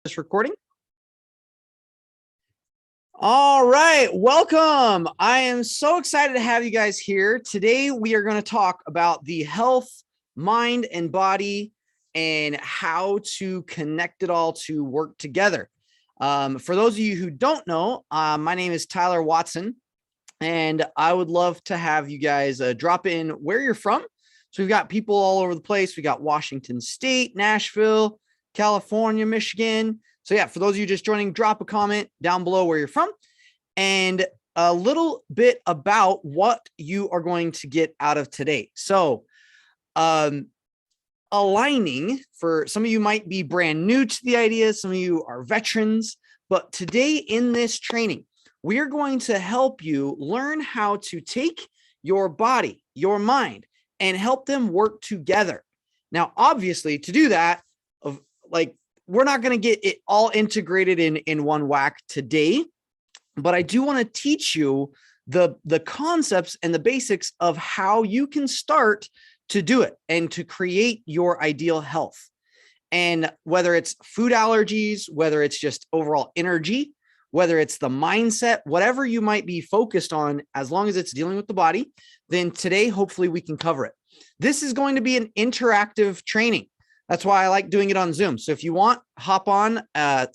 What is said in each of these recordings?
this recording. All right, welcome. I am so excited to have you guys here. Today, we are going to talk about the health, mind, and body and how to connect it all to work together. For those of you who don't know, my name is Tyler Watson, and I would love to have you guys drop in where you're from. So we've got people all over the place. We got Washington State, Nashville, California, Michigan. So yeah, for those of you just joining, drop a comment down below where you're from and a little bit about what you are going to get out of today. So aligning, for some of you might be brand new to the idea, some of you are veterans, but today in this training, we are going to help you learn how to take your body, your mind, and help them work together. Now, obviously, to do that, we're not going to get it all integrated in one whack today, but I do want to teach you the concepts and the basics of how you can start to do it and to create your ideal health. And whether it's food allergies, whether it's just overall energy, whether it's the mindset, whatever you might be focused on, as long as it's dealing with the body, then today, hopefully we can cover it. This is going to be an interactive training. That's why I like doing it on Zoom. So if you want, hop on,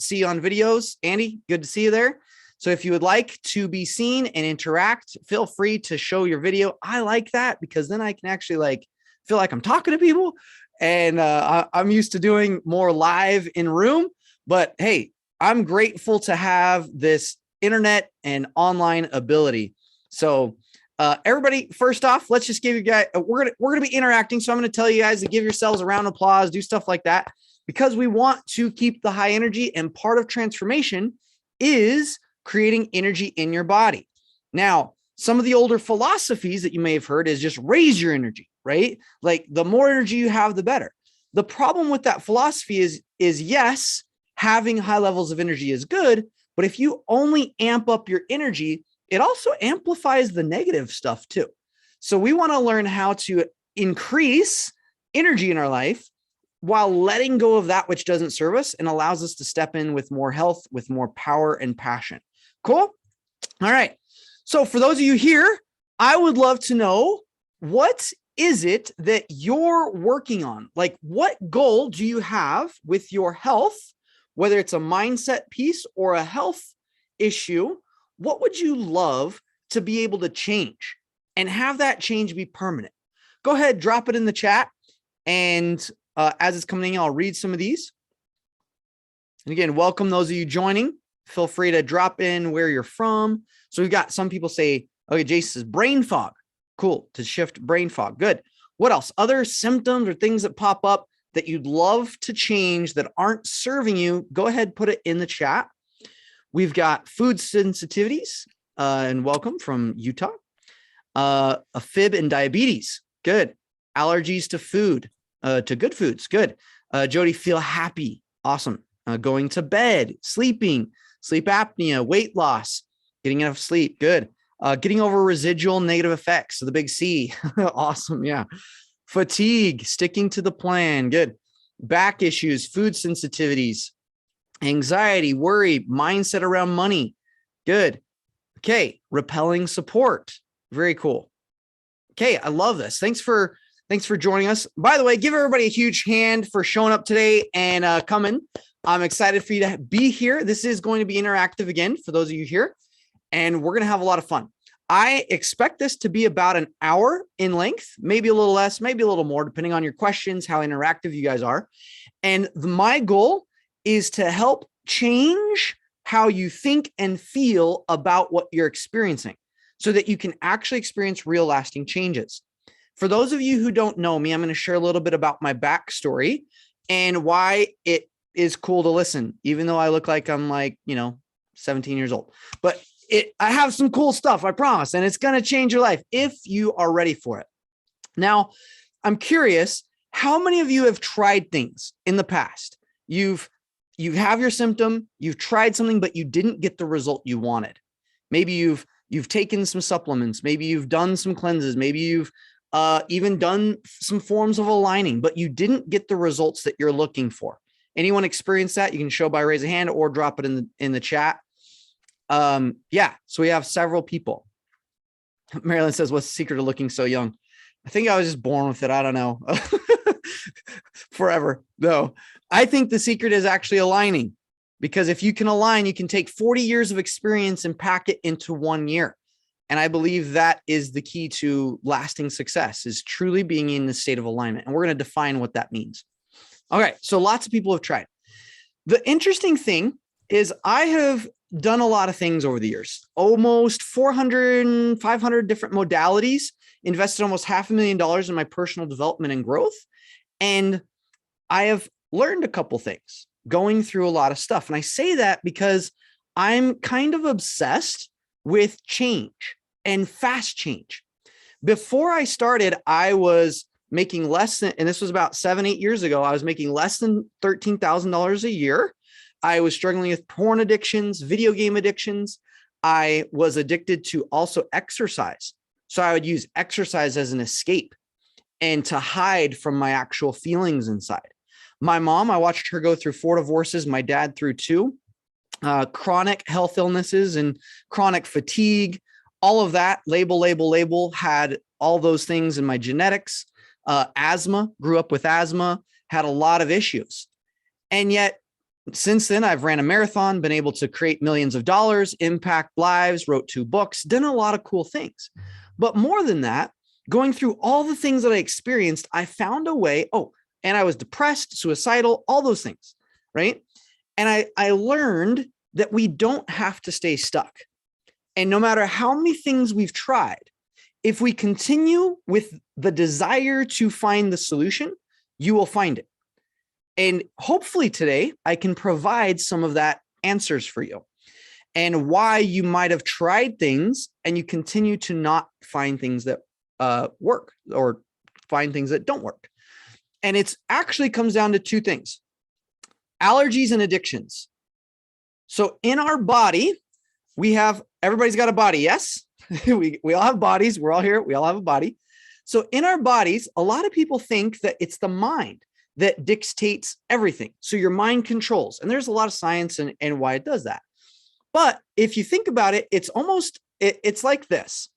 see you on videos. Andy, good to see you there. So if you would like to be seen and interact, feel free to show your video. I like that because then I can actually feel like I'm talking to people, and I'm used to doing more live in room, but hey, I'm grateful to have this internet and online ability. So everybody, first off, let's just give you guys, we're gonna be interacting. So I'm going to tell you guys to give yourselves a round of applause, do stuff like that, because we want to keep the high energy. And part of transformation is creating energy in your body. Now, some of the older philosophies that you may have heard is just raise your energy, right? Like the more energy you have, the better. The problem with that philosophy is yes, having high levels of energy is good, but if you only amp up your energy, it also amplifies the negative stuff too. So we want to learn how to increase energy in our life while letting go of that which doesn't serve us and allows us to step in with more health, with more power and passion. Cool. All right. So for those of you here, I would love to know, what is it that you're working on? Like, what goal do you have with your health, whether it's a mindset piece or a health issue? What would you love to be able to change and have that change be permanent? Go ahead, drop it in the chat. And as it's coming in, I'll read some of these. And again, welcome those of you joining. Feel free to drop in where you're from. So we've got some people say, okay, Jason says brain fog. Cool, to shift brain fog. Good. What else? Other symptoms or things that pop up that you'd love to change that aren't serving you, go ahead, put it in the chat. We've got food sensitivities, and welcome from Utah. A fib and diabetes. Good. Allergies to food, to good foods. Good. Jody, feel happy. Awesome. Going to bed, sleeping, sleep apnea, weight loss, getting enough sleep. Good. Getting over residual negative effects. So the big C. Awesome. Yeah. Fatigue, sticking to the plan. Good. Back issues, food sensitivities, anxiety, worry, mindset around money. Good. Okay. Repelling support. Very cool. Okay. I love this. Thanks for joining us. By the way, give everybody a huge hand for showing up today and coming. I'm excited for you to be here. This is going to be interactive again for those of you here, and we're going to have a lot of fun. I expect this to be about an hour in length, maybe a little less, maybe a little more, depending on your questions, how interactive you guys are. And my goal is to help change how you think and feel about what you're experiencing so that you can actually experience real lasting changes. For those of you who don't know me, I'm going to share a little bit about my backstory and why it is cool to listen, even though I look like I'm 17 years old. But I have some cool stuff, I promise, and it's going to change your life if you are ready for it. Now, I'm curious, how many of you have tried things in the past? You have your symptom, you've tried something, but you didn't get the result you wanted. Maybe you've taken some supplements, maybe you've done some cleanses, maybe you've even done some forms of aligning, but you didn't get the results that you're looking for. Anyone experience that? You can show by raise a hand or drop it in the chat. Yeah, so we have several people. Marilyn says, what's the secret of looking so young? I think I was just born with it. I don't know. Forever. No, I think the secret is actually aligning, because if you can align, you can take 40 years of experience and pack it into 1 year. And I believe that is the key to lasting success, is truly being in the state of alignment. And we're going to define what that means. Okay. So lots of people have tried. The interesting thing is I have done a lot of things over the years, almost 400, 500 different modalities, invested almost $500,000 in my personal development and growth. And I have learned a couple things going through a lot of stuff. And I say that because I'm kind of obsessed with change and fast change. Before I started, I was making less than, and this was about 7-8 years ago, I was making less than $13,000 a year. I was struggling with porn addictions, video game addictions. I was addicted to also exercise. So I would use exercise as an escape and to hide from my actual feelings inside. My mom, I watched her go through 4 divorces, my dad through 2, chronic health illnesses and chronic fatigue, all of that, label, had all those things in my genetics. Asthma, grew up with asthma, had a lot of issues. And yet, since then, I've ran a marathon, been able to create millions of dollars, impact lives, wrote 2 books, done a lot of cool things. But more than that, going through all the things that I experienced, I found a way. Oh, and I was depressed, suicidal, all those things, right? And I learned that we don't have to stay stuck. And no matter how many things we've tried, if we continue with the desire to find the solution, you will find it. And hopefully today I can provide some of that answers for you, and why you might have tried things and you continue to not find things that work, or find things that don't work. And it's actually comes down to 2 things: allergies and addictions. So in our body, everybody's got a body. Yes, we all have bodies. We're all here. We all have a body. So in our bodies, a lot of people think that it's the mind that dictates everything. So your mind controls, and there's a lot of science and why it does that. But if you think about it, it's like this.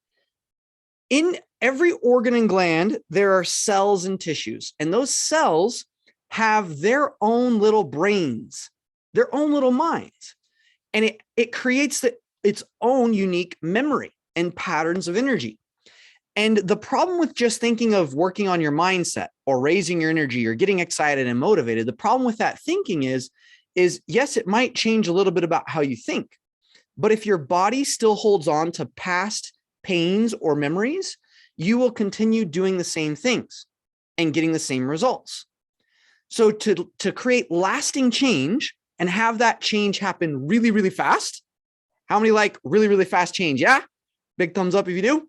In every organ and gland, there are cells and tissues, and those cells have their own little brains, their own little minds. And it creates its own unique memory and patterns of energy. And the problem with just thinking of working on your mindset or raising your energy or getting excited and motivated, the problem with that thinking is yes, it might change a little bit about how you think. But if your body still holds on to past pains or memories, you will continue doing the same things and getting the same results. So to create lasting change and have that change happen really, really fast. How many like really, really fast change? Yeah. Big thumbs up if you do.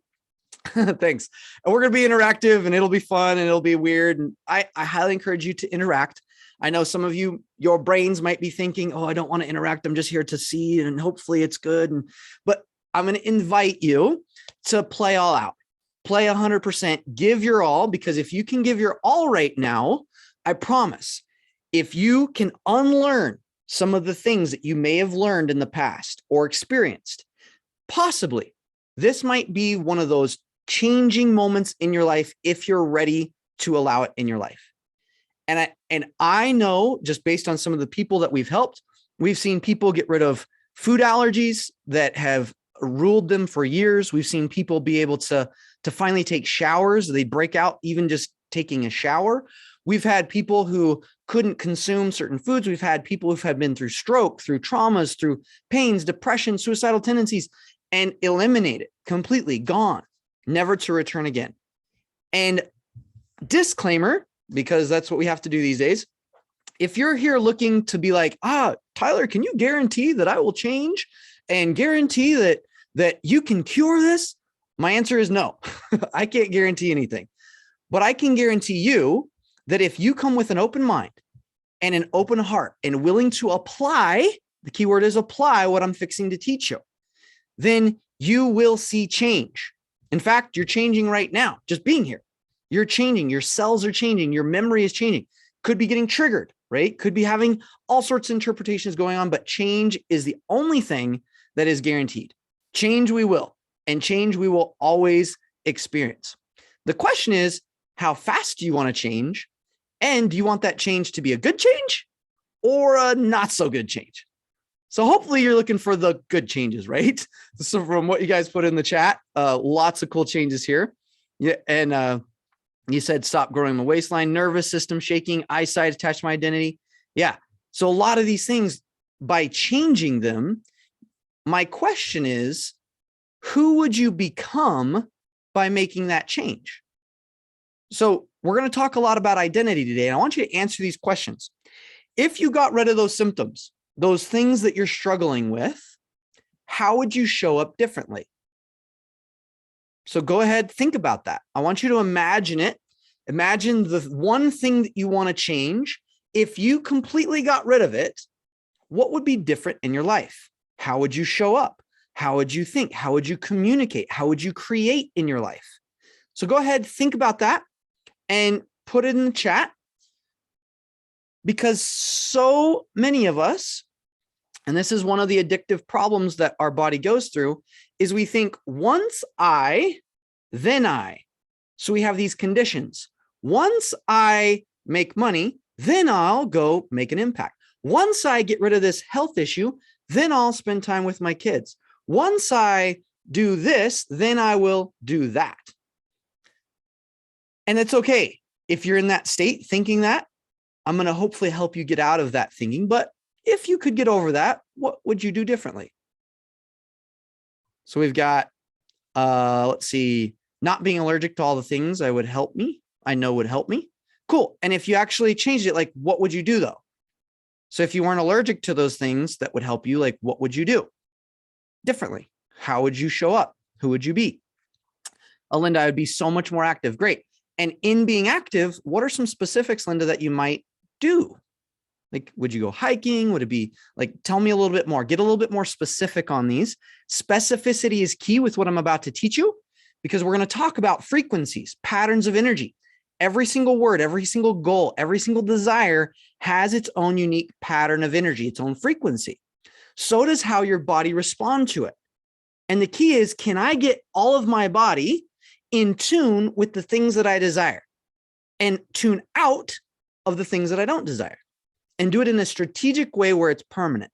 Thanks. And we're going to be interactive, and it'll be fun, and it'll be weird. And I highly encourage you to interact. I know some of you, your brains might be thinking, oh, I don't want to interact. I'm just here to see, and hopefully it's good. But I'm going to invite you to play all out, play 100%, give your all, because if you can give your all right now, I promise, if you can unlearn some of the things that you may have learned in the past or experienced, possibly this might be one of those changing moments in your life if you're ready to allow it in your life. And I know, just based on some of the people that we've helped, we've seen people get rid of food allergies that have ruled them for years. We've seen people be able to finally take showers. They break out even just taking a shower. We've had people who couldn't consume certain foods. We've had people who've been through stroke, through traumas, through pains, depression, suicidal tendencies, and eliminated, completely gone, never to return again. And disclaimer, because that's what we have to do these days. If you're here looking to be like, Tyler, can you guarantee that I will change and guarantee that you can cure this? My answer is no. I can't guarantee anything, but I can guarantee you that if you come with an open mind and an open heart and willing to apply, the key word is apply what I'm fixing to teach you, then you will see change. In fact, you're changing right now, just being here. You're changing. Your cells are changing. Your memory is changing. Could be getting triggered. right? Could be having all sorts of interpretations going on, but change is the only thing that is guaranteed. Change we will, and change we will always experience. The question is, how fast do you want to change? And do you want that change to be a good change or a not so good change? So hopefully you're looking for the good changes, right? So from what you guys put in the chat, lots of cool changes here. Yeah, and you said stop growing my waistline, nervous system shaking, eyesight attached to my identity. Yeah. So a lot of these things, by changing them, my question is, who would you become by making that change? So we're going to talk a lot about identity today, and I want you to answer these questions. If you got rid of those symptoms, those things that you're struggling with, how would you show up differently? So go ahead, think about that. I want you to imagine it. Imagine the one thing that you want to change. If you completely got rid of it, what would be different in your life? How would you show up? How would you think? How would you communicate? How would you create in your life? So go ahead, think about that and put it in the chat, because so many of us, and this is one of the addictive problems that our body goes through, is we think once I, then I. So we have these conditions. Once I make money, then I'll go make an impact. Once I get rid of this health issue, then I'll spend time with my kids. Once I do this, then I will do that. And it's okay if you're in that state thinking that. I'm going to hopefully help you get out of that thinking. But if you could get over that, what would you do differently? So we've got, let's see, not being allergic to all the things I know would help me. Cool. And if you actually changed it, like, what would you do though? So if you weren't allergic to those things that would help you, like, what would you do differently? How would you show up? Who would you be? Linda, I would be so much more active. Great. And in being active, what are some specifics, Linda, that you might do? Like, would you go hiking? Would it be like, tell me a little bit more, get a little bit more specific on these. Specificity is key with what I'm about to teach you, because we're going to talk about frequencies, patterns of energy. Every single word, every single goal, every single desire has its own unique pattern of energy, its own frequency. So does how your body responds to it. And the key is, can I get all of my body in tune with the things that I desire and tune out of the things that I don't desire, and do it in a strategic way where it's permanent?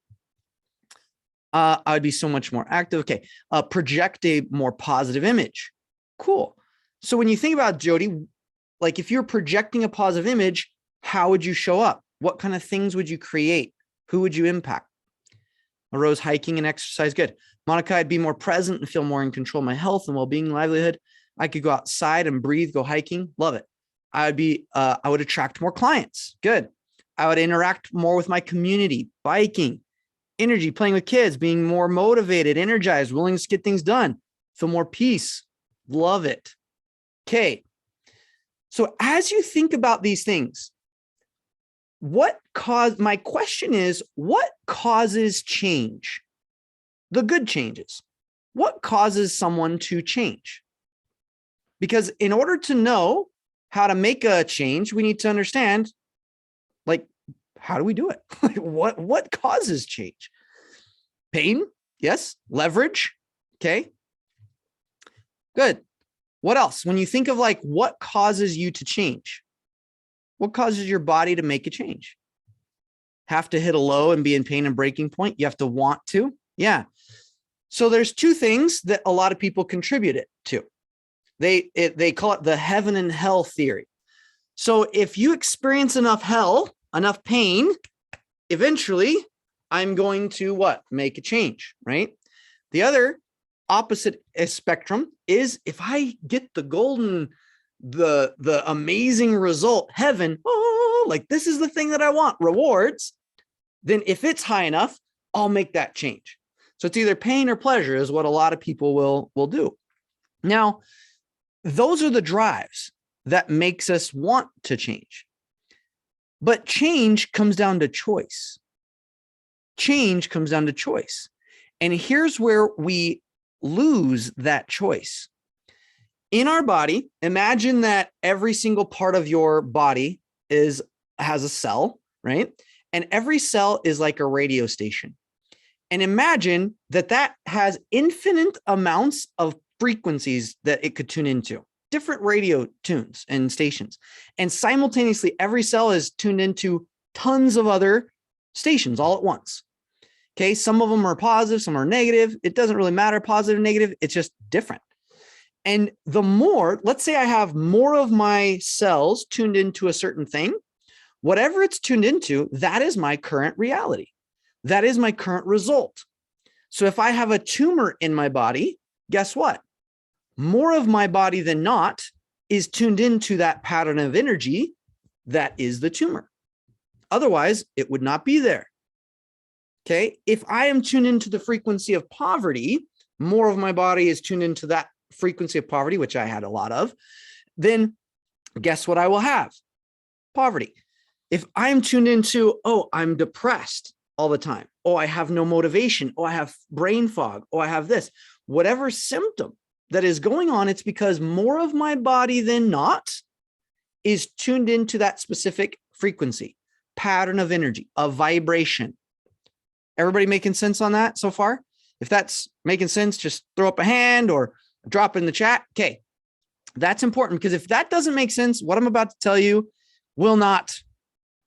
I would be so much more active. Okay. Project a more positive image. Cool. So when you think about Jody, like, if you're projecting a positive image, how would you show up? What kind of things would you create? Who would you impact? Rose, hiking and exercise. Good. Monica, I'd be more present and feel more in control of my health and well-being, livelihood. I could go outside and breathe, go hiking. Love it. I would attract more clients. Good. I would interact more with my community, biking, energy, playing with kids, being more motivated, energized, willing to get things done, feel more peace. Love it. Okay. So as you think about these things, my question is, what causes change? The good changes. What causes someone to change? Because in order to know how to make a change, we need to understand, like, how do we do it? Like, what causes change? Pain? Yes. Leverage? Okay. Good. What else? When you think of, like, what causes you to change? What causes your body to make a change? Have to hit a low and be in pain and breaking point? You have to want to? Yeah. So there's two things that a lot of people contribute it to. They call it the heaven and hell theory. So if you experience enough hell, enough pain, eventually I'm going to make a change, right? The other opposite spectrum is, if I get the golden, the amazing result, heaven, like, this is the thing that I want, rewards, then if it's high enough, I'll make that change. So it's either pain or pleasure is what a lot of people will do. Now, those are the drives that makes us want to change. But change comes down to choice. Change comes down to choice. And here's where we lose that choice. In our body, imagine that every single part of your body has a cell, right? And every cell is like a radio station. And imagine that that has infinite amounts of frequencies that it could tune into, different radio tunes and stations. And simultaneously, every cell is tuned into tons of other stations all at once. Okay, some of them are positive, some are negative. It doesn't really matter, positive, negative. It's just different. And the more, let's say I have more of my cells tuned into a certain thing, whatever it's tuned into, that is my current reality. That is my current result. So if I have a tumor in my body, guess what? More of my body than not is tuned into that pattern of energy that is the tumor. Otherwise, it would not be there. Okay. If I am tuned into the frequency of poverty, more of my body is tuned into that frequency of poverty, which I had a lot of, then guess what I will have? Poverty. If I'm tuned into, oh, I'm depressed all the time. Oh, I have no motivation. Oh, I have brain fog. Oh, I have this. Whatever symptom that is going on, it's because more of my body than not is tuned into that specific frequency, pattern of energy, of vibration. Everybody making sense on that so far? If that's making sense, just throw up a hand or drop in the chat. Okay. That's important because if that doesn't make sense, what I'm about to tell you will not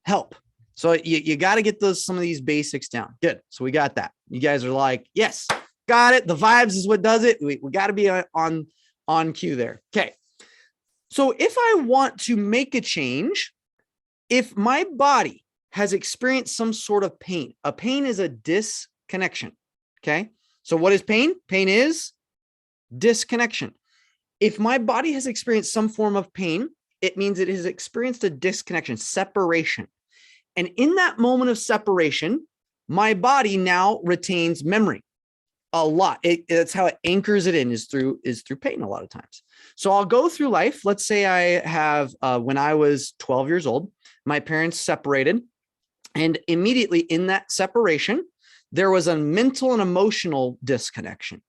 help. So you got to get some of these basics down. Good. So we got that. You guys are like, yes, got it. The vibes is what does it. We got to be on cue there. Okay. So if I want to make a change, if my body has experienced some sort of pain, a pain is a disconnection. Okay. So what is pain? Pain is disconnection. If my body has experienced some form of pain, it means it has experienced a disconnection, separation. And in that moment of separation, my body now retains memory a lot. That's how it anchors it in is through pain a lot of times. So I'll go through life. Let's say I have, when I was 12 years old, my parents separated. And immediately in that separation, there was a mental and emotional disconnection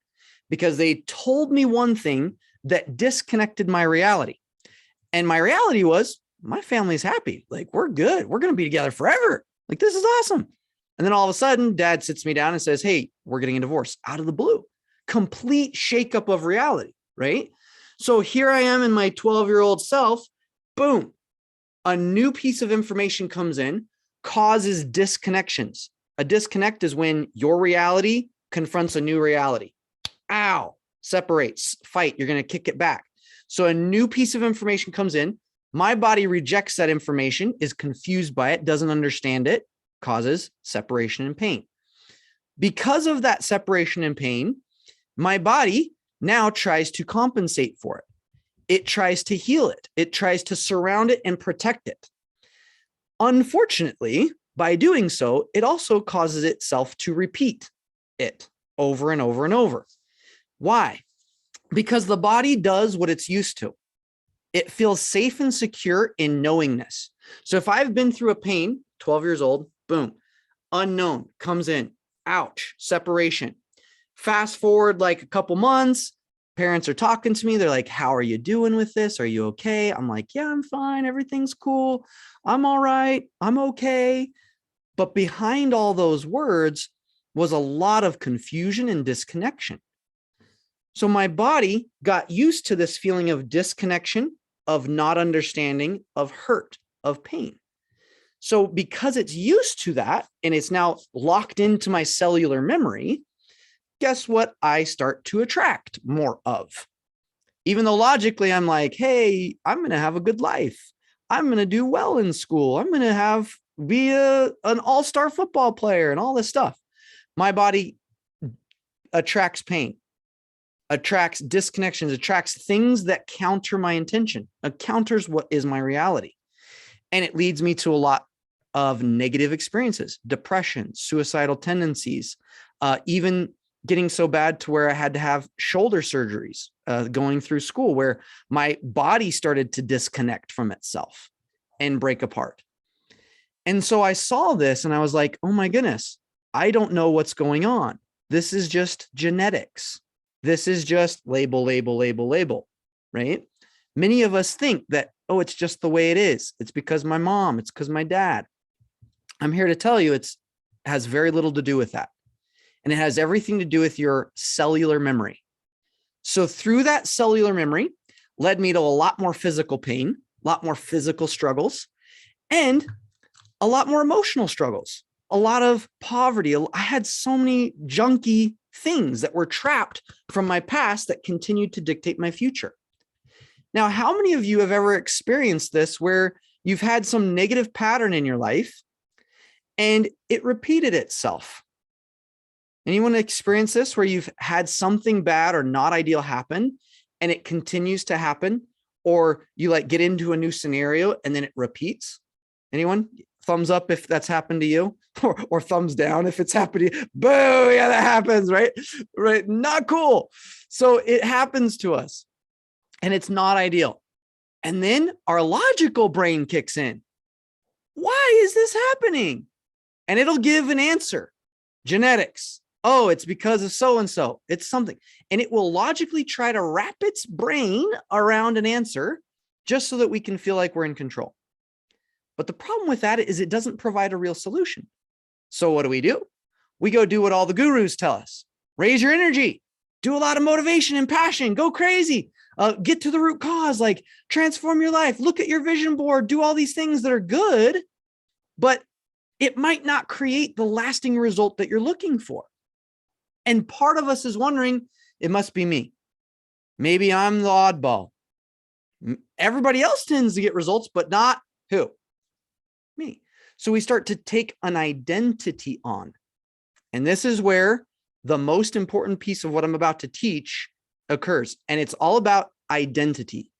because they told me one thing that disconnected my reality. And my reality was my family's happy. Like, we're good. We're going to be together forever. Like, this is awesome. And then all of a sudden, dad sits me down and says, hey, we're getting a divorce out of the blue. Complete shakeup of reality, right? So here I am in my 12-year-old self. Boom. A new piece of information comes in, causes disconnections. A disconnect is when your reality confronts a new reality. Ow, separates, fight. You're going to kick it back. So a new piece of information comes in. My body rejects that information, is confused by it, doesn't understand it, causes separation and pain. Because of that separation and pain, my body now tries to compensate for it. It tries to heal it. It tries to surround it and protect it. Unfortunately, by doing so, it also causes itself to repeat it over and over and over. Why? Because the body does what it's used to. It feels safe and secure in knowingness. So if I've been through a pain, 12 years old, boom, unknown comes in, ouch, separation. Fast forward like a couple months, parents are talking to me. They're like, how are you doing with this? Are you okay? I'm like, yeah, I'm fine. Everything's cool. I'm all right. I'm okay. But behind all those words was a lot of confusion and disconnection. So my body got used to this feeling of disconnection, of not understanding, of hurt, of pain. So because it's used to that and it's now locked into my cellular memory, guess what I start to attract more of? Even though logically I'm like, hey, I'm going to have a good life. I'm going to do well in school. I'm going to be an all-star football player and all this stuff. My body attracts pain, attracts disconnections, attracts things that counter my intention, counters what is my reality. And it leads me to a lot of negative experiences, depression, suicidal tendencies, even getting so bad to where I had to have shoulder surgeries going through school, where my body started to disconnect from itself and break apart. And so I saw this and I was like, oh my goodness, I don't know what's going on. This is just genetics. This is just label, right? Many of us think that, oh, it's just the way it is. It's because my mom, it's because my dad. I'm here to tell you has very little to do with that. And it has everything to do with your cellular memory. So through that cellular memory led me to a lot more physical pain, a lot more physical struggles, and a lot more emotional struggles, a lot of poverty. I had so many junky things that were trapped from my past that continued to dictate my future. Now, how many of you have ever experienced this where you've had some negative pattern in your life and it repeated itself? Anyone experience this where you've had something bad or not ideal happen and it continues to happen, or you like get into a new scenario and then it repeats? Anyone? Thumbs up if that's happened to you, or thumbs down if it's happened to you. Boo, yeah, that happens, right? Right, not cool. So it happens to us and it's not ideal. And then our logical brain kicks in. Why is this happening? And it'll give an answer. Genetics. Oh, it's because of so-and-so. It's something. And it will logically try to wrap its brain around an answer just so that we can feel like we're in control. But the problem with that is it doesn't provide a real solution. So what do? We go do what all the gurus tell us. Raise your energy, do a lot of motivation and passion, go crazy, get to the root cause, like transform your life, look at your vision board, do all these things that are good, but it might not create the lasting result that you're looking for. And part of us is wondering, it must be me. Maybe I'm the oddball. Everybody else tends to get results, but not who? Me. So we start to take an identity on. And this is where the most important piece of what I'm about to teach occurs. And it's all about identity.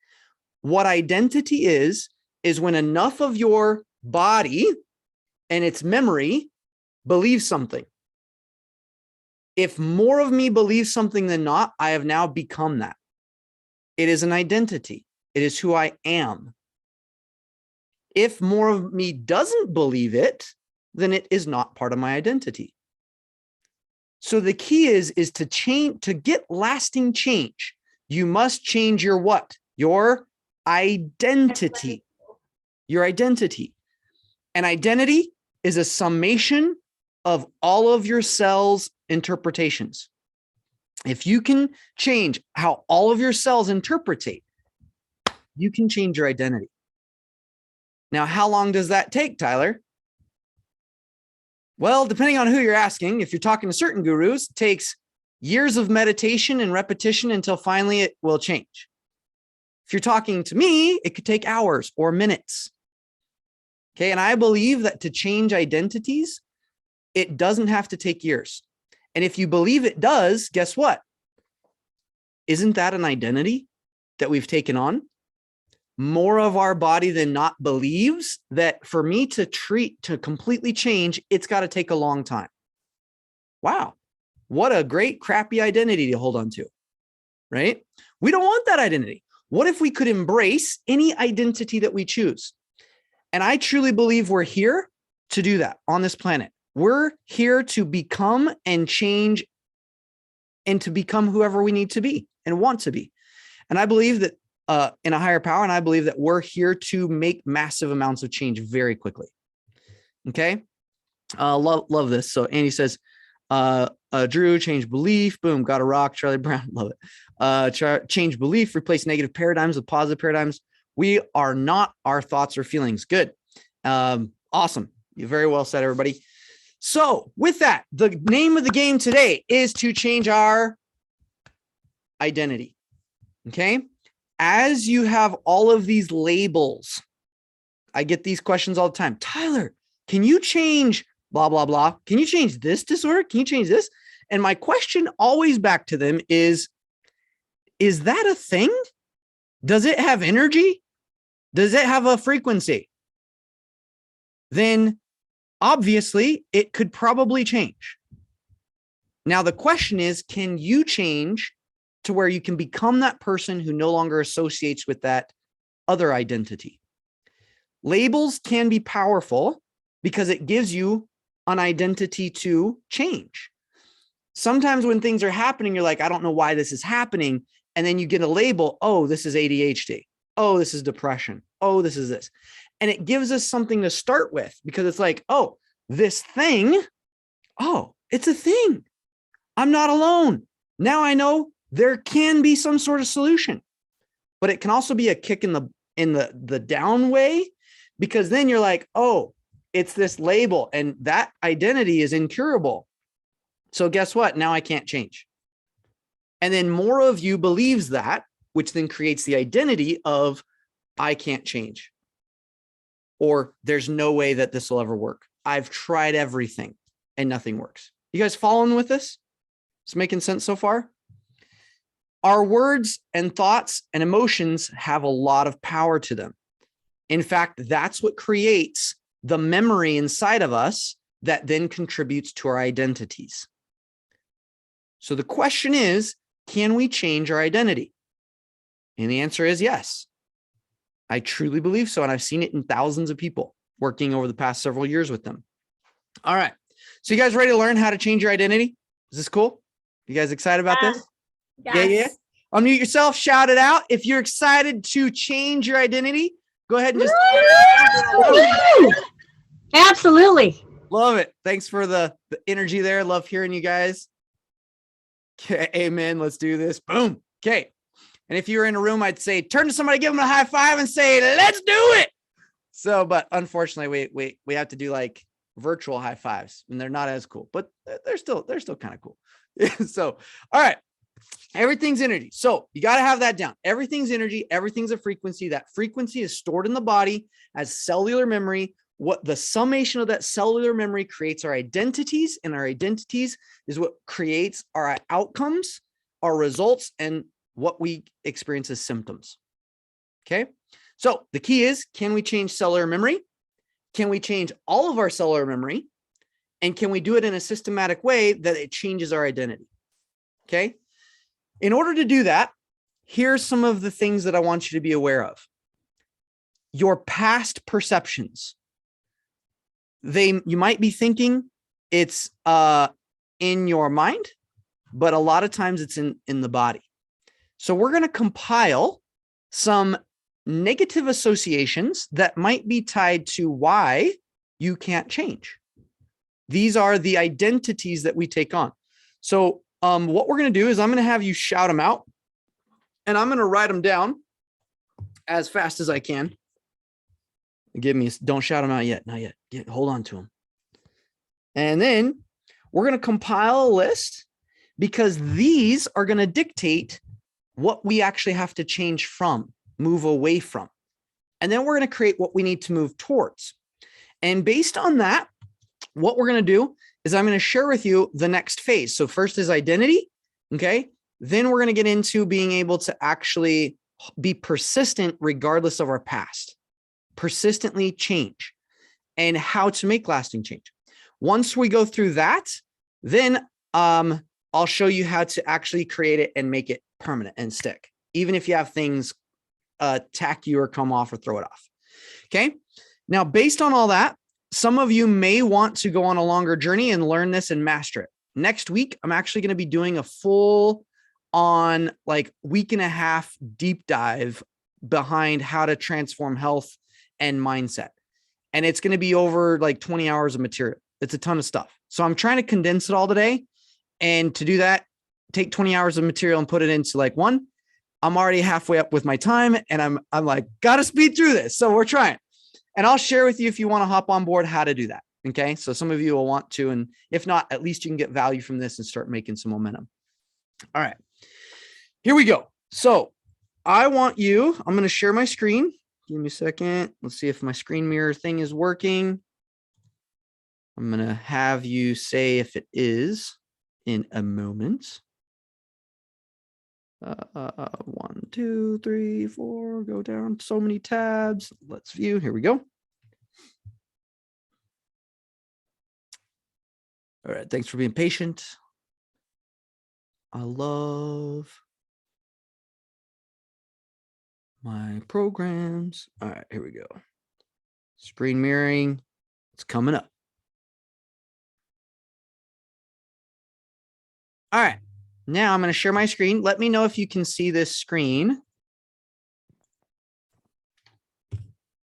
What identity is when enough of your body and its memory believes something. If more of me believes something than not, I have now become that. It is an identity. It is who I am. If more of me doesn't believe it, then it is not part of my identity. So the key is to change, to get lasting change. You must change your what? Your identity. Your identity. An identity is a summation of all of your cells' interpretations. If you can change how all of your cells interpretate, you can change your identity. Now, how long does that take, Tyler? Well, depending on who you're asking, if you're talking to certain gurus, it takes years of meditation and repetition until finally it will change. If you're talking to me, it could take hours or minutes. Okay, and I believe that to change identities, it doesn't have to take years. And if you believe it does, guess what? Isn't that an identity that we've taken on? More of our body than not believes that for me to completely change, it's got to take a long time. Wow. What a great crappy identity to hold on to, right? We don't want that identity. What if we could embrace any identity that we choose? And I truly believe we're here to do that on this planet. We're here to become and change and to become whoever we need to be and want to be. And I believe that in a higher power, and I believe that we're here to make massive amounts of change very quickly. Okay. Love this. So Andy says, Drew, change belief. Boom. Got a rock. Charlie Brown. Love it. Change belief, replace negative paradigms with positive paradigms. We are not our thoughts or feelings. Good. Awesome. You very well said, everybody. So with that, the name of the game today is to change our identity. Okay. As you have all of these labels, I get these questions all the time. Tyler, can you change blah, blah, blah? Can you change this disorder? Can you change this? And my question always back to them is that a thing? Does it have energy? Does it have a frequency? Then obviously it could probably change. Now the question is, can you change to where you can become that person who no longer associates with that other identity? Labels can be powerful because it gives you an identity to change. Sometimes when things are happening, you're like, I don't know why this is happening. And then you get a label. Oh, this is ADHD. Oh, this is depression. Oh, this is this. And it gives us something to start with because it's like, oh, this thing, oh, it's a thing. I'm not alone. Now I know there can be some sort of solution, but it can also be a kick in the down way, because then you're like, oh, it's this label and that identity is incurable. So guess what? Now I can't change. And then more of you believes that, which then creates the identity of I can't change, or there's no way that this will ever work. I've tried everything and nothing works. You guys following with this? It's making sense so far? Our words and thoughts and emotions have a lot of power to them. In fact, that's what creates the memory inside of us that then contributes to our identities. So the question is, can we change our identity? And the answer is yes. I truly believe so. And I've seen it in thousands of people working over the past several years with them. All right. So you guys ready to learn how to change your identity? Is this cool? You guys excited about this? Yes. Yeah. Unmute yourself, shout it out. If you're excited to change your identity, go ahead and just. Absolutely. Love it. Thanks for the energy there. Love hearing you guys. Okay, amen. Let's do this. Boom. Okay. And if you were in a room, I'd say, turn to somebody, give them a high five and say, let's do it. So, but unfortunately, we have to do like virtual high fives and they're not as cool, but they're still kind of cool. So, all right. Everything's energy. So you got to have that down. Everything's energy. Everything's a frequency. That frequency is stored in the body as cellular memory. What the summation of that cellular memory creates our identities, and our identities is what creates our outcomes, our results, and what we experience as symptoms. Okay. So the key is, can we change cellular memory? Can we change all of our cellular memory? And can we do it in a systematic way that it changes our identity? Okay. In order to do that, here's some of the things that I want you to be aware of. Your past perceptions. You might be thinking it's in your mind, but a lot of times it's in the body. So we're going to compile some negative associations that might be tied to why you can't change. These are the identities that we take on. So what we're going to do is I'm going to have you shout them out, and I'm going to write them down as fast as I can. Don't shout them out yet. Not yet. Hold on to them. And then we're going to compile a list, because these are going to dictate what we actually have to change from, move away from. And then we're going to create what we need to move towards. And based on that, what we're going to do is I'm going to share with you the next phase. So first is identity. Okay. Then we're going to get into being able to actually be persistent regardless of our past, persistently change, and how to make lasting change. Once we go through that, then I'll show you how to actually create it and make it permanent and stick, even if you have things attack you or come off or throw it off. Okay. Now, based on all that, some of you may want to go on a longer journey and learn this and master it. Next week, I'm actually going to be doing a full on like week and a half deep dive behind how to transform health and mindset. And it's going to be over like 20 hours of material. It's a ton of stuff. So I'm trying to condense it all today. And to do that, take 20 hours of material and put it into like one. I'm already halfway up with my time, and I'm like, got to speed through this. So we're trying. And I'll share with you if you want to hop on board how to do that. Okay. So some of you will want to, and if not, at least you can get value from this and start making some momentum. All right, here we go. So I'm going to share my screen. Give me a second. Let's see if my screen mirror thing is working. I'm going to have you say if it is in a moment. 1, 2, 3, 4, go down so many tabs. Let's view. Here we go. All right. Thanks for being patient. I love my programs. All right, here we go. Screen mirroring. It's coming up. All right. Now I'm going to share my screen. Let me know if you can see this screen.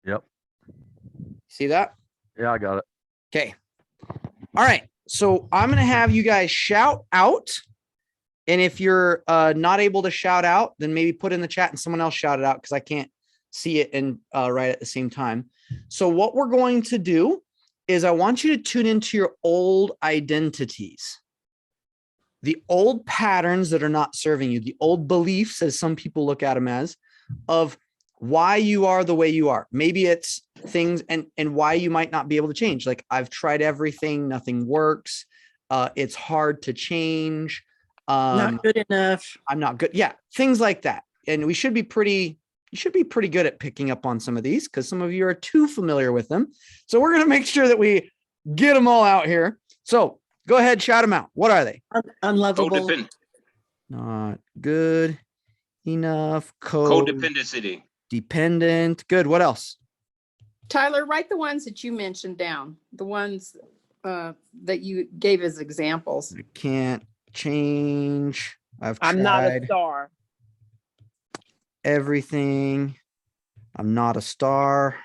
Yep. See that? Yeah, I got it. Okay. All right. So I'm going to have you guys shout out. And if you're not able to shout out, then maybe put in the chat and someone else shout it out because I can't see it and right at the same time. So what we're going to do is I want you to tune into your old identities, the old patterns that are not serving you, the old beliefs, as some people look at them as, of why you are the way you are. Maybe it's things and why you might not be able to change. Like, I've tried everything, nothing works. It's hard to change. Not good enough. I'm not good. Yeah, things like that. And you should be pretty good at picking up on some of these because some of you are too familiar with them. So we're going to make sure that we get them all out here. So go ahead, shout them out. What are they? Unlovable. Codependent. Not good enough. Codependency. Dependent. Good. What else? Tyler, write the ones that you mentioned down, the ones that you gave as examples. I can't change. I'm not a star. Everything. I'm not a star.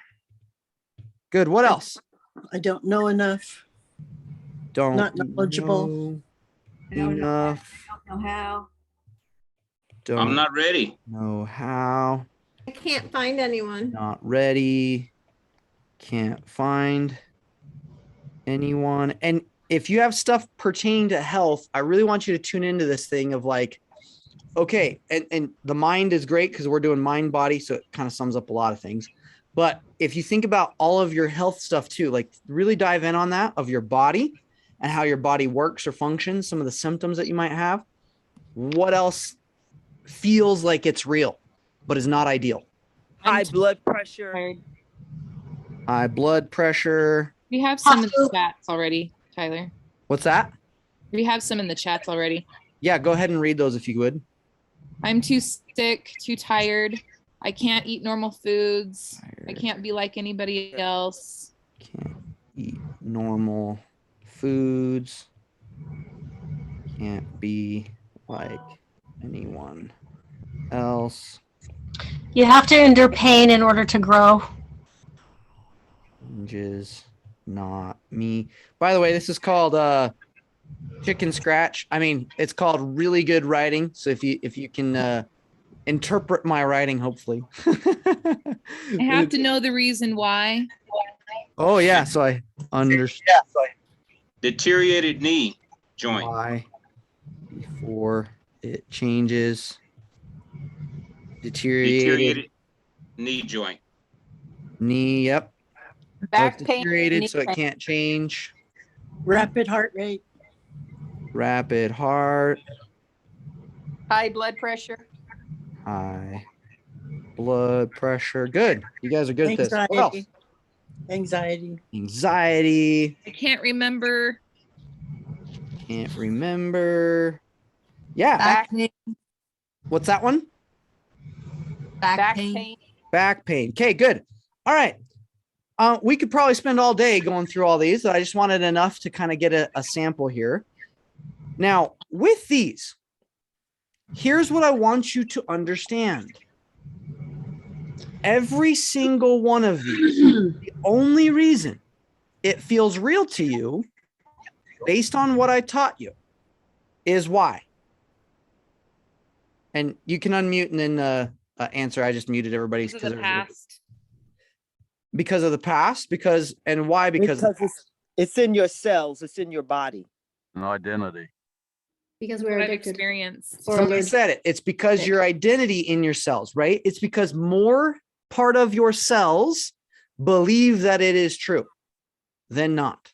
Good. What else? I don't know enough. Don't Not knowledgeable. know enough. I don't know how. Don't I'm not ready. know how. I can't find anyone. Not ready. Can't find anyone. And if you have stuff pertaining to health, I really want you to tune into this thing of like, okay, and the mind is great because we're doing mind body, so it kind of sums up a lot of things. But if you think about all of your health stuff too, like really dive in on that of your body and how your body works or functions, some of the symptoms that you might have. What else feels like it's real, but is not ideal? High blood pressure. High blood pressure. We have some in the chats already, Tyler. What's that? We have some in the chats already. Yeah, go ahead and read those if you would. I'm too sick, too tired. I can't eat normal foods. I can't be like anybody else. Can't eat normal foods. Can't be like anyone else. You have to endure pain in order to grow. Changes, not me. By the way, this is called chicken scratch. I mean, it's called really good writing. So if you can interpret my writing, hopefully. I have to know the reason why. Oh yeah, so I understand Deteriorated knee joint. why before it changes. Deteriorated Knee joint. knee. Yep. Back So it's pain. deteriorated, knee so it pain. can't change. Rapid heart rate. Rapid heart. High blood pressure. High blood pressure. Good. You guys are good at this. What else? Anxiety. Anxiety. I can't remember. Can't remember. Yeah. Back pain. What's that one? Back pain. Back pain. Okay, good. All right. We could probably spend all day going through all these. I just wanted enough to kind of get a sample here. Now, with these, here's what I want you to understand. Every single one of these, the only reason it feels real to you, based on what I taught you, is why. And you can unmute and then answer. I just muted everybody Because of the past. because of the past. Because and why? Because it's in your cells. It's in your body. An identity. Because What we're I've addicted. experienced. somebody said it. It's because your identity in your cells, right? It's because more part of your cells believe that it is true than not.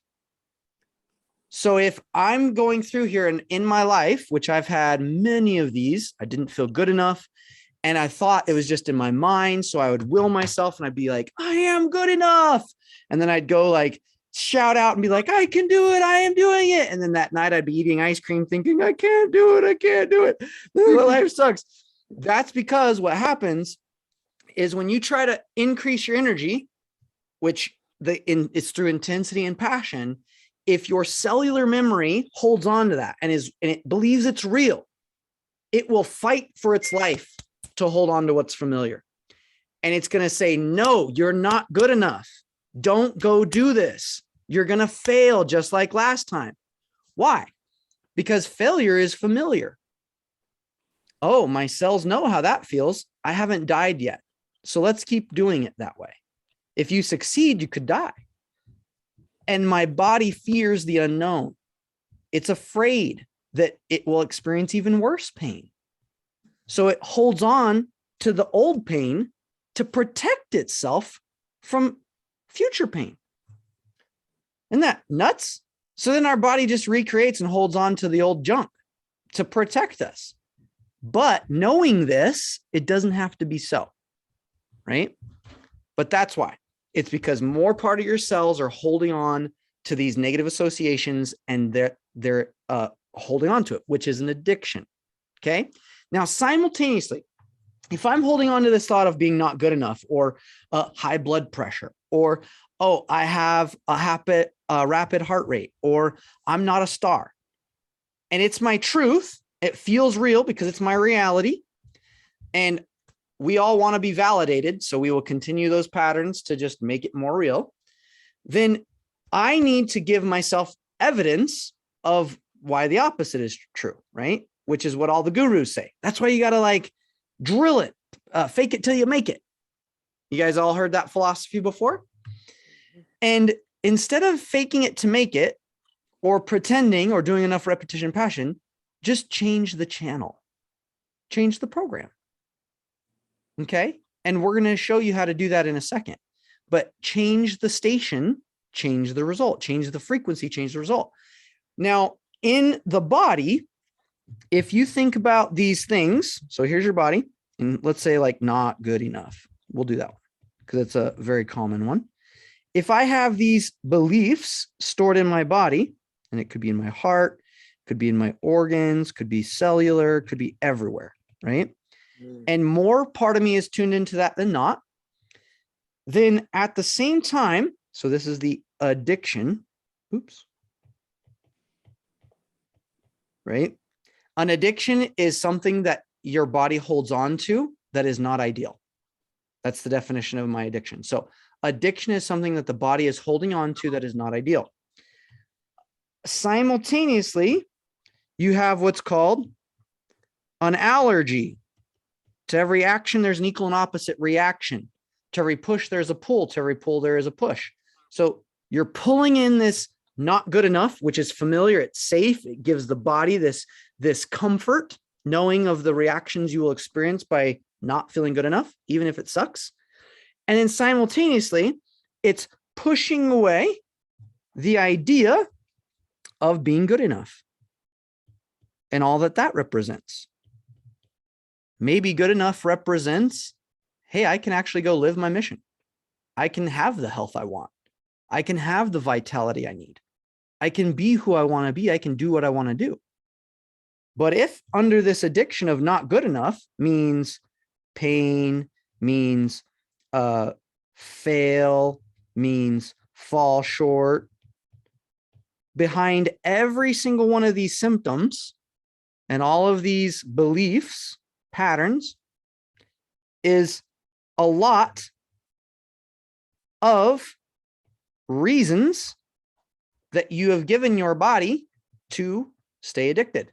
So if I'm going through here and in my life, which I've had many of these, I didn't feel good enough. And I thought it was just in my mind. So I would will myself and I'd be like, I am good enough. And then I'd go like shout out and be like, I can do it. I am doing it. And then that night I'd be eating ice cream thinking, I can't do it. I can't do it. Life sucks. That's because what happens is when you try to increase your energy, which it's through intensity and passion, if your cellular memory holds on to that and it believes it's real, it will fight for its life to hold on to what's familiar. And it's going to say, no, you're not good enough. Don't go do this. You're going to fail just like last time. Why? Because failure is familiar. Oh, my cells know how that feels. I haven't died yet. So let's keep doing it that way. If you succeed, you could die. And my body fears the unknown. It's afraid that it will experience even worse pain. So it holds on to the old pain to protect itself from future pain. Isn't that nuts? So then our body just recreates and holds on to the old junk to protect us. But knowing this, it doesn't have to be so, right? But that's why. It's because more part of your cells are holding on to these negative associations, and they're holding on to it, which is an addiction. Okay. Now, simultaneously, if I'm holding on to this thought of being not good enough, or high blood pressure, or, oh, I have a rapid heart rate, or I'm not a star, and it's my truth, it feels real because it's my reality, and we all want to be validated, so we will continue those patterns to just make it more real, then I need to give myself evidence of why the opposite is true, right? Which is what all the gurus say. That's why you got to like drill it, fake it till you make it. You guys all heard that philosophy before? And instead of faking it to make it, or pretending, or doing enough repetition passion, just change the channel, change the program. Okay. And we're going to show you how to do that in a second, but change the station, change the result, change the frequency, change the result. Now, in the body, if you think about these things, so here's your body, and let's say like not good enough. We'll do that one because it's a very common one. If I have these beliefs stored in my body, and it could be in my heart, could be in my organs, could be cellular, could be everywhere, right? And more part of me is tuned into that than not. Then at the same time, so this is the addiction. Oops. Right? An addiction is something that your body holds on to that is not ideal. That's the definition of my addiction. So addiction is something that the body is holding on to that is not ideal. Simultaneously, you have what's called an allergy. To every action, there's an equal and opposite reaction. To every push, there's a pull. To every pull, there is a push. So you're pulling in this not good enough, which is familiar. It's safe. It gives the body this comfort, knowing of the reactions you will experience by not feeling good enough, even if it sucks. And then simultaneously, it's pushing away the idea of being good enough and all that that represents. Maybe good enough represents, hey, I can actually go live my mission. I can have the health I want. I can have the vitality I need. I can be who I want to be. I can do what I want to do. But if under this addiction of not good enough means pain, means fail, means fall short, behind every single one of these symptoms and all of these beliefs, patterns, is a lot of reasons that you have given your body to stay addicted.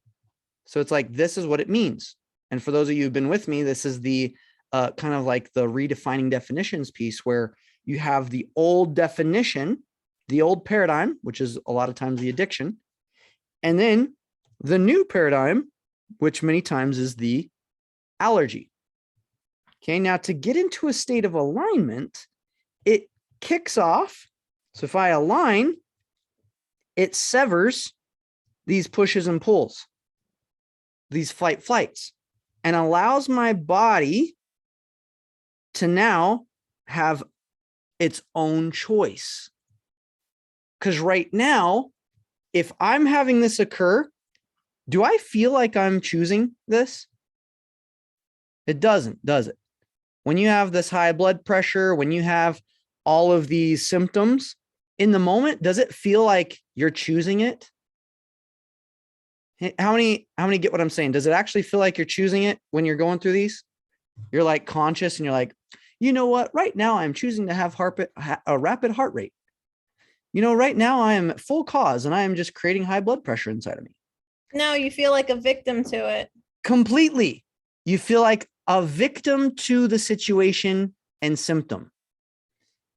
So it's like, this is what it means. And for those of you who've been with me, this is the kind of like the redefining definitions piece, where you have the old definition, the old paradigm, which is a lot of times the addiction, and then the new paradigm, which many times is the allergy. Okay, now to get into a state of alignment, it kicks off. So if I align, it severs these pushes and pulls, these flights, and allows my body to now have its own choice. Because right now, if I'm having this occur, do I feel like I'm choosing this? It doesn't, does it? When you have this high blood pressure, when you have all of these symptoms in the moment, does it feel like you're choosing it? How many get what I'm saying? Does it actually feel like you're choosing it when you're going through these? You're like conscious and you're like, you know what? Right now I'm choosing to have a rapid heart rate. Right now I am at full cause and I am just creating high blood pressure inside of me. No, you feel like a victim to it. Completely. You feel like a victim to the situation and symptom.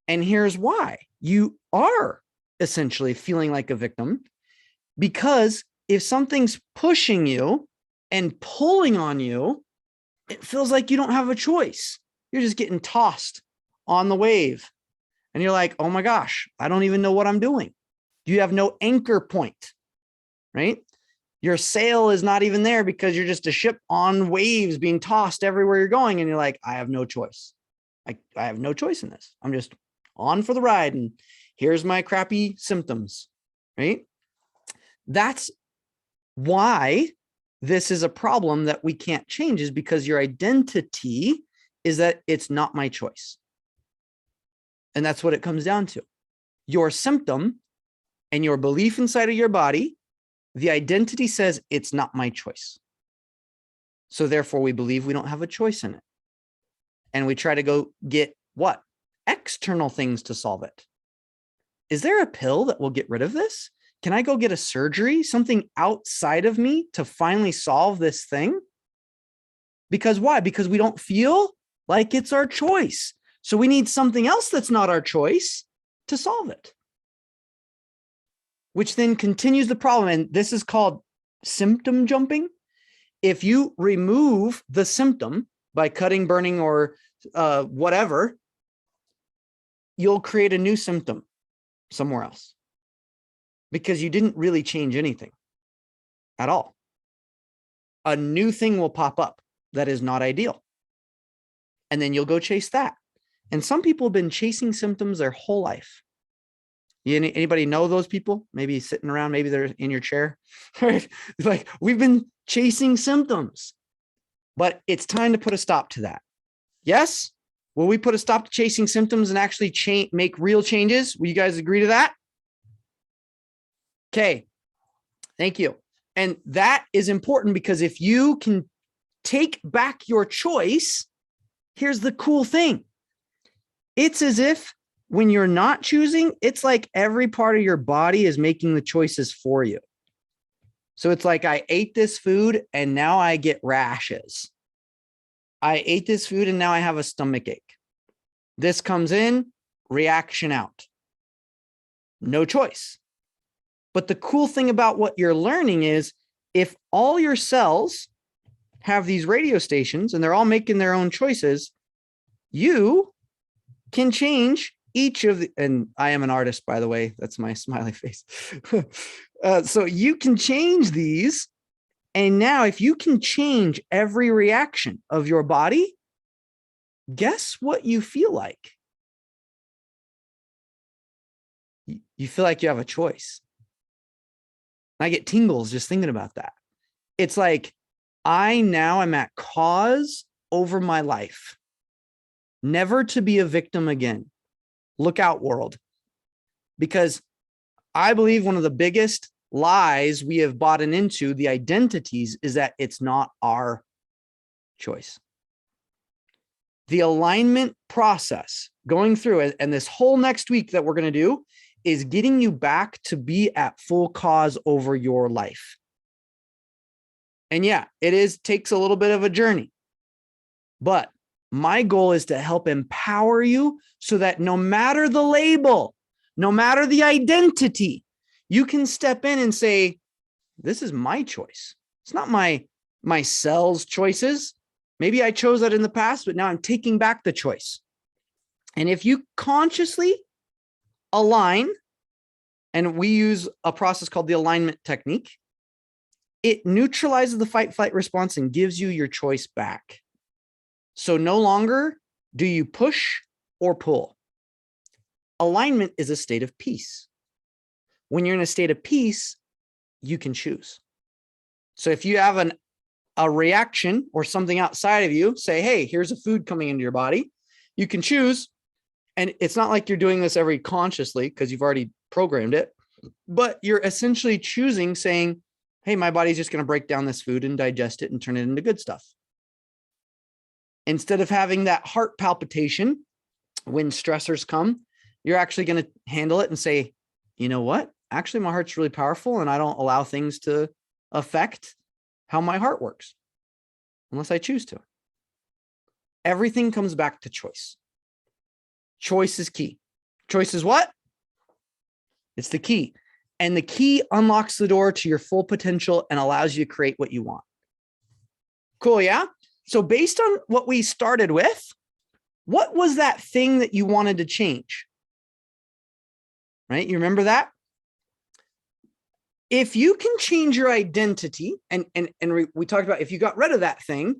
And here's why. You are essentially feeling like a victim, because if something's pushing you and pulling on you, it feels like you don't have a choice. You're just getting tossed on the wave. And you're like, oh my gosh, I don't even know what I'm doing. You have no anchor point, right? Your sail is not even there because you're just a ship on waves being tossed everywhere you're going. And you're like, I have no choice. I have no choice in this. I'm just on for the ride. And here's my crappy symptoms, right? That's why this is a problem that we can't change, is because your identity is that it's not my choice. And that's what it comes down to. Your symptom and your belief inside of your body, the identity says it's not my choice. So therefore we believe we don't have a choice in it. And we try to go get what? External things to solve it. Is there a pill that will get rid of this? Can I go get a surgery, something outside of me to finally solve this thing? Because why? Because we don't feel like it's our choice. So we need something else that's not our choice to solve it, which then continues the problem. And this is called symptom jumping. If you remove the symptom by cutting, burning, or whatever, you'll create a new symptom somewhere else, because you didn't really change anything at all. A new thing will pop up that is not ideal. And then you'll go chase that. And some people have been chasing symptoms their whole life. Anybody know those people? Maybe sitting around, maybe they're in your chair. Like, we've been chasing symptoms, but it's time to put a stop to that. Yes? Will we put a stop to chasing symptoms and actually make real changes? Will you guys agree to that? Okay. Thank you. And that is important, because if you can take back your choice, here's the cool thing. It's as if when you're not choosing, it's like every part of your body is making the choices for you. So it's like, I ate this food and now I get rashes. I ate this food and now I have a stomach ache. This comes in, reaction out. No choice. But the cool thing about what you're learning is, if all your cells have these radio stations and they're all making their own choices, you can change each of the, and I am an artist, by the way, that's my smiley face. So you can change these. And now if you can change every reaction of your body, guess what you feel like? You feel like you have a choice. I get tingles just thinking about that. It's like, I now am at cause over my life. Never to be a victim again. Look out, world. Because I believe one of the biggest lies we have bought into, the identities, is that it's not our choice. The alignment process going through it, and this whole next week that we're going to do, is getting you back to be at full cause over your life. And yeah, takes a little bit of a journey, but my goal is to help empower you so that no matter the label, no matter the identity, you can step in and say, this is my choice. It's not my cell's choices. Maybe I chose that in the past, but now I'm taking back the choice. And if you consciously align, and we use a process called the alignment technique, it neutralizes the fight, flight response and gives you your choice back. So no longer do you push or pull. Alignment is a state of peace. When you're in a state of peace, you can choose. So if you have a reaction or something outside of you, say, hey, here's a food coming into your body, you can choose. And it's not like you're doing this every consciously because you've already programmed it, but you're essentially choosing, saying, hey, my body's just going to break down this food and digest it and turn it into good stuff. Instead of having that heart palpitation when stressors come, you're actually going to handle it and say, you know what? Actually, my heart's really powerful and I don't allow things to affect how my heart works unless I choose to. Everything comes back to choice. Choice is key. Choice is what? It's the key. And the key unlocks the door to your full potential and allows you to create what you want. Cool, yeah? So based on what we started with, what was that thing that you wanted to change? Right? You remember that? If you can change your identity, and we talked about if you got rid of that thing,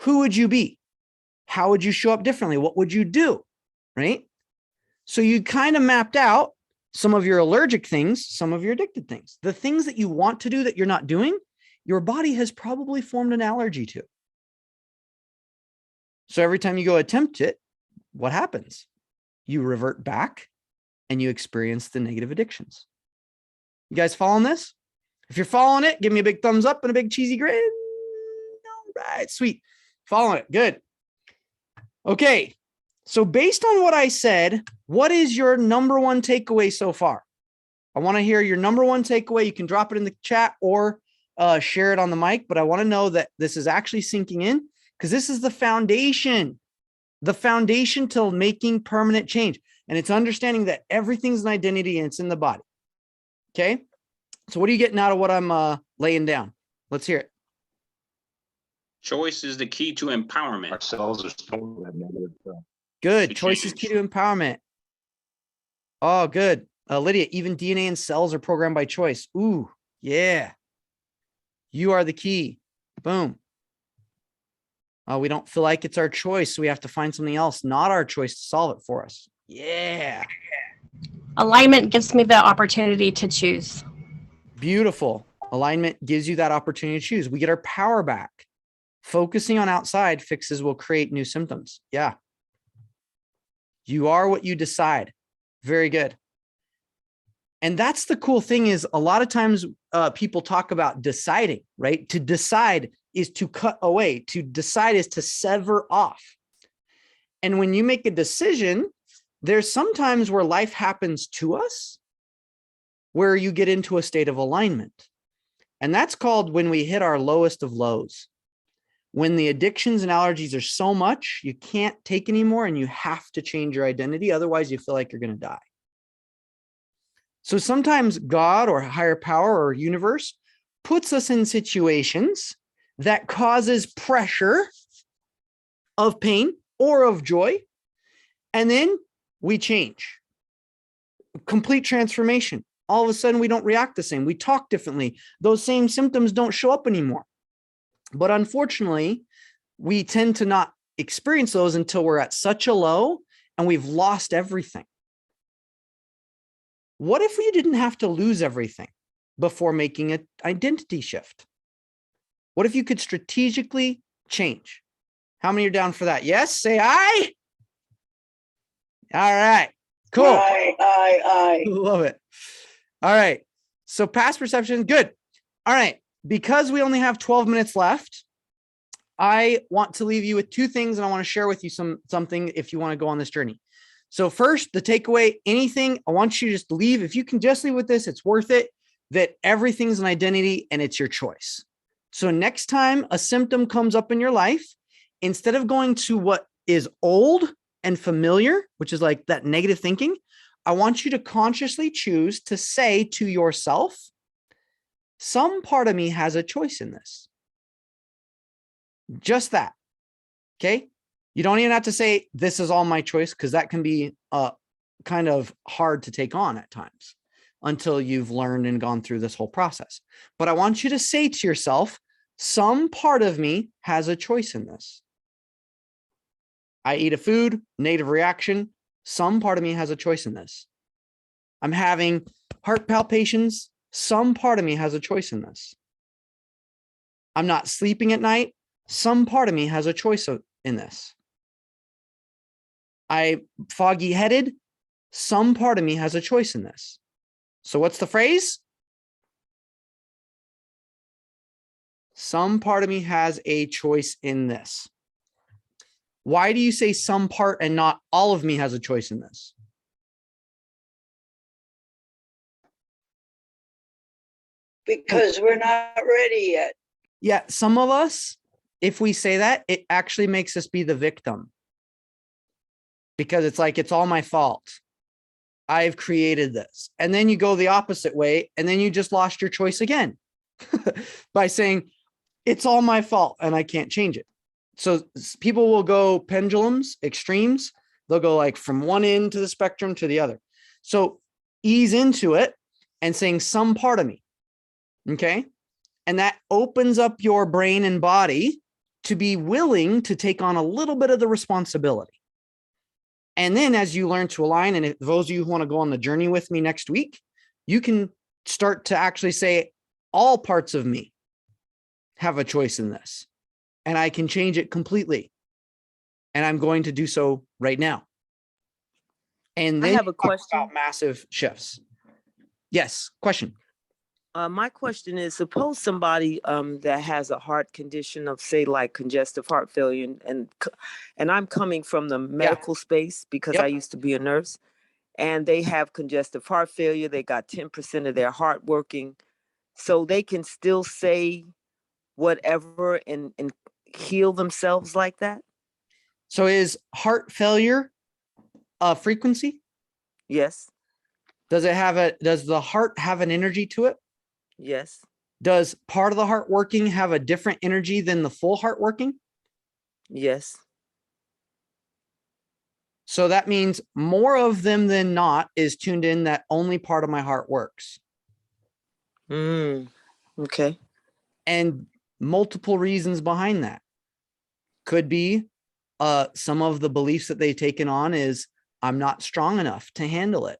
who would you be? How would you show up differently? What would you do? Right? So you kind of mapped out some of your allergic things, some of your addicted things. The things that you want to do that you're not doing, your body has probably formed an allergy to. So every time you go attempt it, what happens? You revert back and you experience the negative addictions. You guys following this? If you're following it, give me a big thumbs up and a big cheesy grin. All right, sweet. Following it, good. Okay, so based on what I said, what is your number one takeaway so far? I want to hear your number one takeaway. You can drop it in the chat or share it on the mic, but I want to know that this is actually sinking in because this is the foundation to making permanent change. And it's understanding that everything's an identity and it's in the body. Okay. So what are you getting out of what I'm laying down? Let's hear it. Choice is the key to empowerment. Our cells are storing that negative stuff. Good. Choice is key to empowerment. Oh, good. Lydia, even DNA and cells are programmed by choice. Ooh, yeah. You are the key. Boom. We don't feel like it's our choice, so we have to find something else, not our choice, to solve it for us. Yeah. Alignment gives me the opportunity to choose. Beautiful. Alignment gives you that opportunity to choose. We get our power back. Focusing on outside fixes will create new symptoms. Yeah. You are what you decide. Very good. And that's the cool thing is a lot of times people talk about deciding, right? To decide is to cut away. To decide is to sever off. And when you make a decision, there's sometimes where life happens to us where you get into a state of alignment. And that's called when we hit our lowest of lows. When the addictions and allergies are so much, you can't take anymore and you have to change your identity. Otherwise, you feel like you're going to die. So sometimes God or higher power or universe puts us in situations that causes pressure of pain or of joy. And then we change. Complete transformation. All of a sudden, we don't react the same. We talk differently. Those same symptoms don't show up anymore. But unfortunately, we tend to not experience those until we're at such a low and we've lost everything. What if we didn't have to lose everything before making an identity shift? What if you could strategically change? How many are down for that? Yes, say aye. All right, cool. Aye. Love it. All right, so past perception, good. All right, because we only have 12 minutes left, I want to leave you with two things and I want to share with you something if you want to go on this journey. So first, the takeaway, anything, I want you to just leave. If you can just leave with this, it's worth it, that everything's an identity and it's your choice. So next time a symptom comes up in your life, instead of going to what is old and familiar, which is like that negative thinking, I want you to consciously choose to say to yourself, some part of me has a choice in this. Just that. Okay. You don't even have to say this is all my choice because that can be kind of hard to take on at times until you've learned and gone through this whole process. But I want you to say to yourself, some part of me has a choice in this. I eat a food, negative reaction. Some part of me has a choice in this. I'm having heart palpitations. Some part of me has a choice in this. I'm not sleeping at night. Some part of me has a choice in this. I'm foggy headed. Some part of me has a choice in this. So what's the phrase? Some part of me has a choice in this. Why do you say some part and not all of me has a choice in this? because we're not ready yet. Yeah, some of us, if we say that, it actually makes us be the victim. Because it's like, it's all my fault. I've created this. And then you go the opposite way, and then you just lost your choice again by saying, it's all my fault and I can't change it. So people will go pendulums, extremes. They'll go like from one end to the spectrum to the other. So ease into it and saying some part of me. Okay. And that opens up your brain and body to be willing to take on a little bit of the responsibility. And then as you learn to align, and if those of you who want to go on the journey with me next week, you can start to actually say all parts of me have a choice in this, and I can change it completely. And I'm going to do so right now. And then I have a question about massive shifts. Yes, question. My question is, suppose somebody that has a heart condition of, say, like congestive heart failure, and I'm coming from the medical space because I used to be a nurse, and they have congestive heart failure. They got 10% of their heart working, so they can still say whatever and heal themselves like that. So is heart failure a frequency? Yes. Does the heart have an energy to it? Yes. Does part of the heart working have a different energy than the full heart working? Yes. So that means more of them than not is tuned in that only part of my heart works. Okay. And multiple reasons behind that. Could be some of the beliefs that they've taken on is I'm not strong enough to handle it.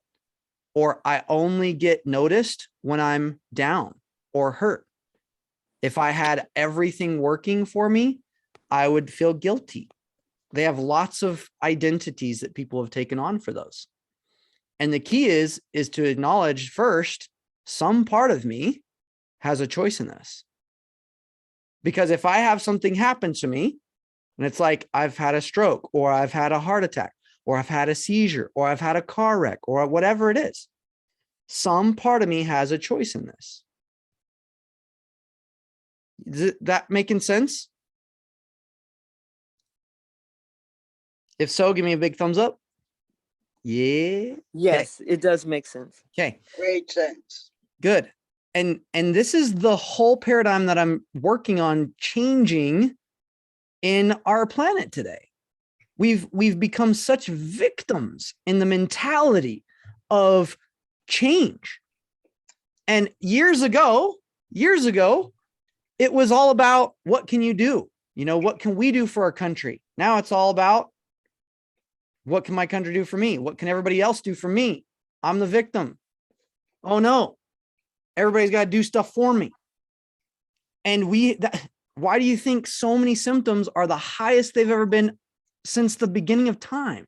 Or I only get noticed when I'm down or hurt. If I had everything working for me, I would feel guilty. They have lots of identities that people have taken on for those. And the key is to acknowledge first, some part of me has a choice in this. Because if I have something happen to me, and it's like I've had a stroke, or I've had a heart attack, or I've had a seizure, or I've had a car wreck, or whatever it is, some part of me has a choice in this. Is that making sense? If so, give me a big thumbs up. Yeah. Yes, it does make sense. Okay. Great sense. Good. And this is the whole paradigm that I'm working on changing in our planet today. We've become such victims in the mentality of change. And years ago, it was all about what can you do? You know, what can we do for our country? Now it's all about what can my country do for me? What can everybody else do for me? I'm the victim. Oh no, everybody's got to do stuff for me. And why do you think so many symptoms are the highest they've ever been since the beginning of time?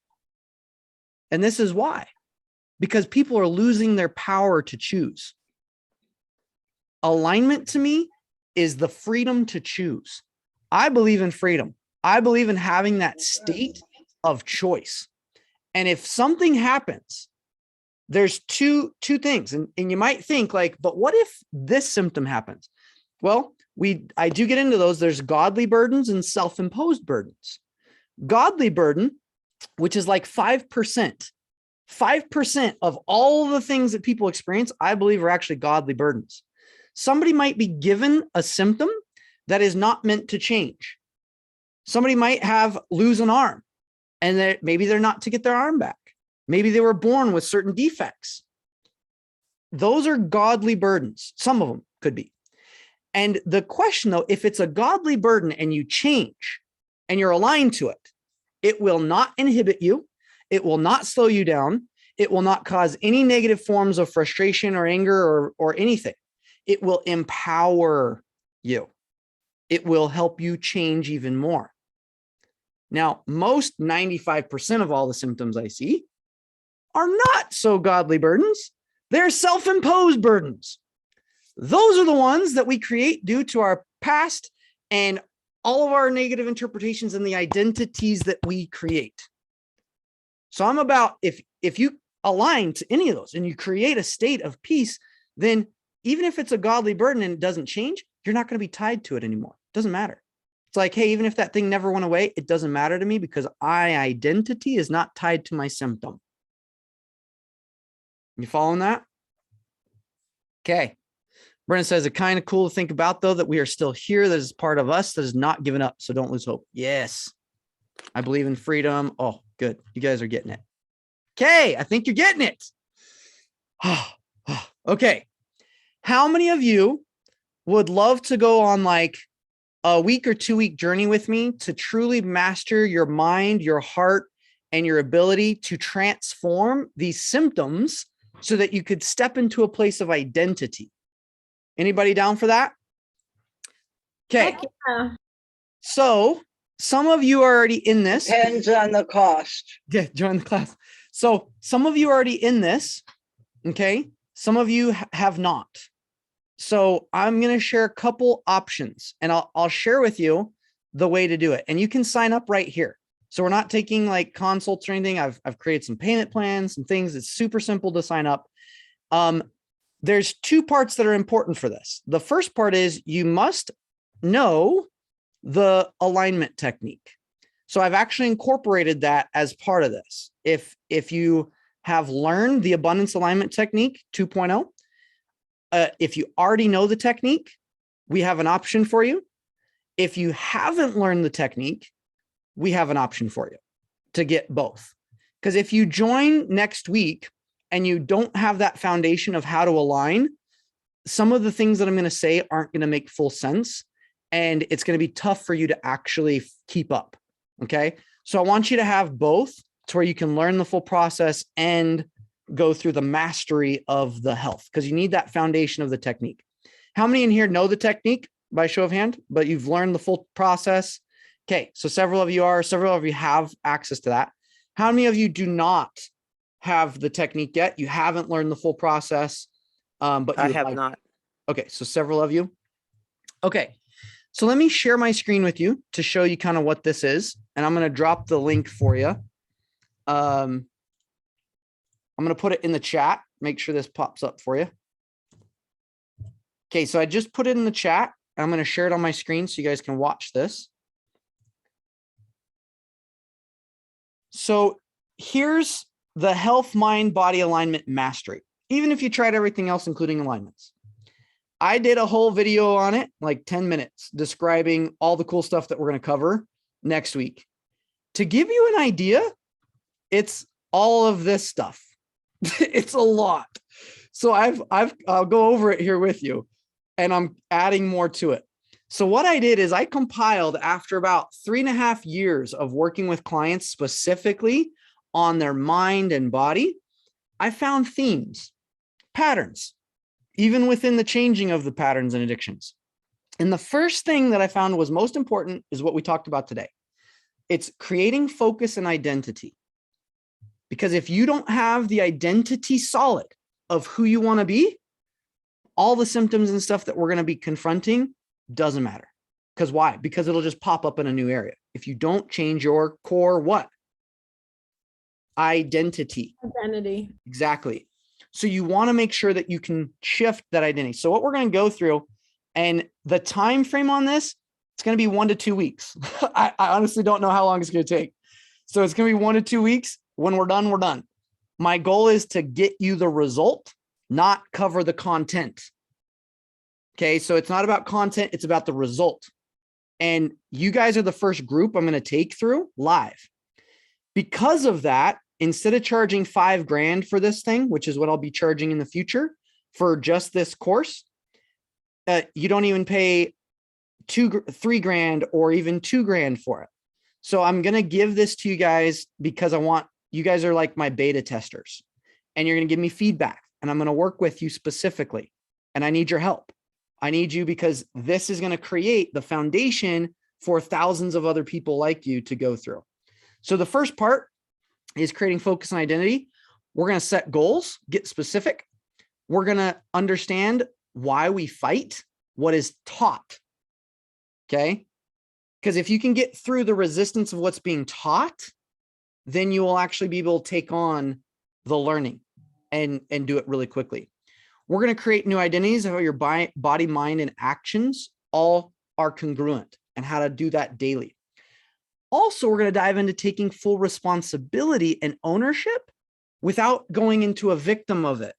And this is why, because people are losing their power to choose. Alignment to me is the freedom to choose. I believe in freedom. I believe in having that state of choice. And if something happens, there's two things. And you might think like, but what if this symptom happens? Well, I do get into those. There's godly burdens and self-imposed burdens. Godly burden, which is like 5%. 5% of all the things that people experience, I believe, are actually godly burdens. Somebody might be given a symptom that is not meant to change. Somebody might lose an arm, and maybe they're not to get their arm back. Maybe they were born with certain defects. Those are godly burdens. Some of them could be. And the question, though, if it's a godly burden and you change and you're aligned to it, it will not inhibit you. It will not slow you down. It will not cause any negative forms of frustration or anger or anything. It will empower you. It will help you change even more. Now, most 95% of all the symptoms I see are not so godly burdens. They're self-imposed burdens. Those are the ones that we create due to our past and all of our negative interpretations and the identities that we create. So I'm about, if you align to any of those and you create a state of peace, then even if it's a godly burden and it doesn't change, you're not going to be tied to it anymore. It doesn't matter. It's like, hey, even if that thing never went away, it doesn't matter to me because my identity is not tied to my symptom. You following that? Okay. Brennan says, it's kind of cool to think about, though, that we are still here. That is part of us that is not given up. So don't lose hope. Yes. I believe in freedom. Oh, good. You guys are getting it. Okay. I think you're getting it. Okay. How many of you would love to go on like a week or 2 week journey with me to truly master your mind, your heart, and your ability to transform these symptoms so that you could step into a place of identity? Anybody down for that? Okay. Heck yeah. So some of you are already in this. Depends on the cost. Yeah, join the class. So some of you are already in this. Okay. Some of you have not. So I'm going to share a couple options and I'll share with you the way to do it. And you can sign up right here. So we're not taking like consults or anything. I've created some payment plans, some things. It's super simple to sign up. There's two parts that are important for this. The first part is you must know the alignment technique. So I've actually incorporated that as part of this. If you have learned the abundance alignment technique 2.0, if you already know the technique, we have an option for you. If you haven't learned the technique, we have an option for you to get both. Because if you join next week and you don't have that foundation of how to align, some of the things that I'm going to say aren't going to make full sense. And it's going to be tough for you to actually keep up. Okay. So I want you to have both to where you can learn the full process and go through the mastery of the health, because you need that foundation of the technique. How many in here know the technique by show of hand, but you've learned the full process? Okay. So several of you have access to that. How many of you do not have the technique yet? You haven't learned the full process, but I have not. Okay. So several of you. Okay. So let me share my screen with you to show you kind of what this is. And I'm going to drop the link for you. I'm going to put it in the chat. Make sure this pops up for you. Okay. So I just put it in the chat. I'm going to share it on my screen so you guys can watch this. So here's the health, mind, body alignment mastery. Even if you tried everything else, including alignments. I did a whole video on it, like 10 minutes, describing all the cool stuff that we're going to cover next week. To give you an idea, it's all of this stuff. It's a lot. So I'll go over it here with you, and I'm adding more to it. So what I did is I compiled, after about 3.5 years of working with clients specifically on their mind and body, I found themes, patterns, even within the changing of the patterns and addictions. And the first thing that I found was most important is what we talked about today. It's creating focus and identity. Because if you don't have the identity solid of who you want to be, all the symptoms and stuff that we're going to be confronting doesn't matter. Because why? Because it'll just pop up in a new area. If you don't change your core what? Identity. Exactly. So you want to make sure that you can shift that identity. So what we're going to go through, and the time frame on this, it's going to be 1 to 2 weeks. I honestly don't know how long it's going to take. So it's going to be 1 to 2 weeks. When we're done, we're done. My goal is to get you the result, not cover the content. Okay. So it's not about content. It's about the result. And you guys are the first group I'm going to take through live. Because of that, instead of charging $5,000 for this thing, which is what I'll be charging in the future for just this course, you don't even pay $3,000 or even $2,000 for it. So I'm going to give this to you guys because I want, you guys are like my beta testers, and you're going to give me feedback, and I'm going to work with you specifically. And I need your help. I need you because this is going to create the foundation for thousands of other people like you to go through. So the first part is creating focus and identity. We're going to set goals, get specific. We're going to understand why we fight, what is taught. Okay. Because if you can get through the resistance of what's being taught, then you will actually be able to take on the learning and do it really quickly. We're going to create new identities of how your body, mind, and actions all are congruent and how to do that daily. Also, we're going to dive into taking full responsibility and ownership without going into a victim of it.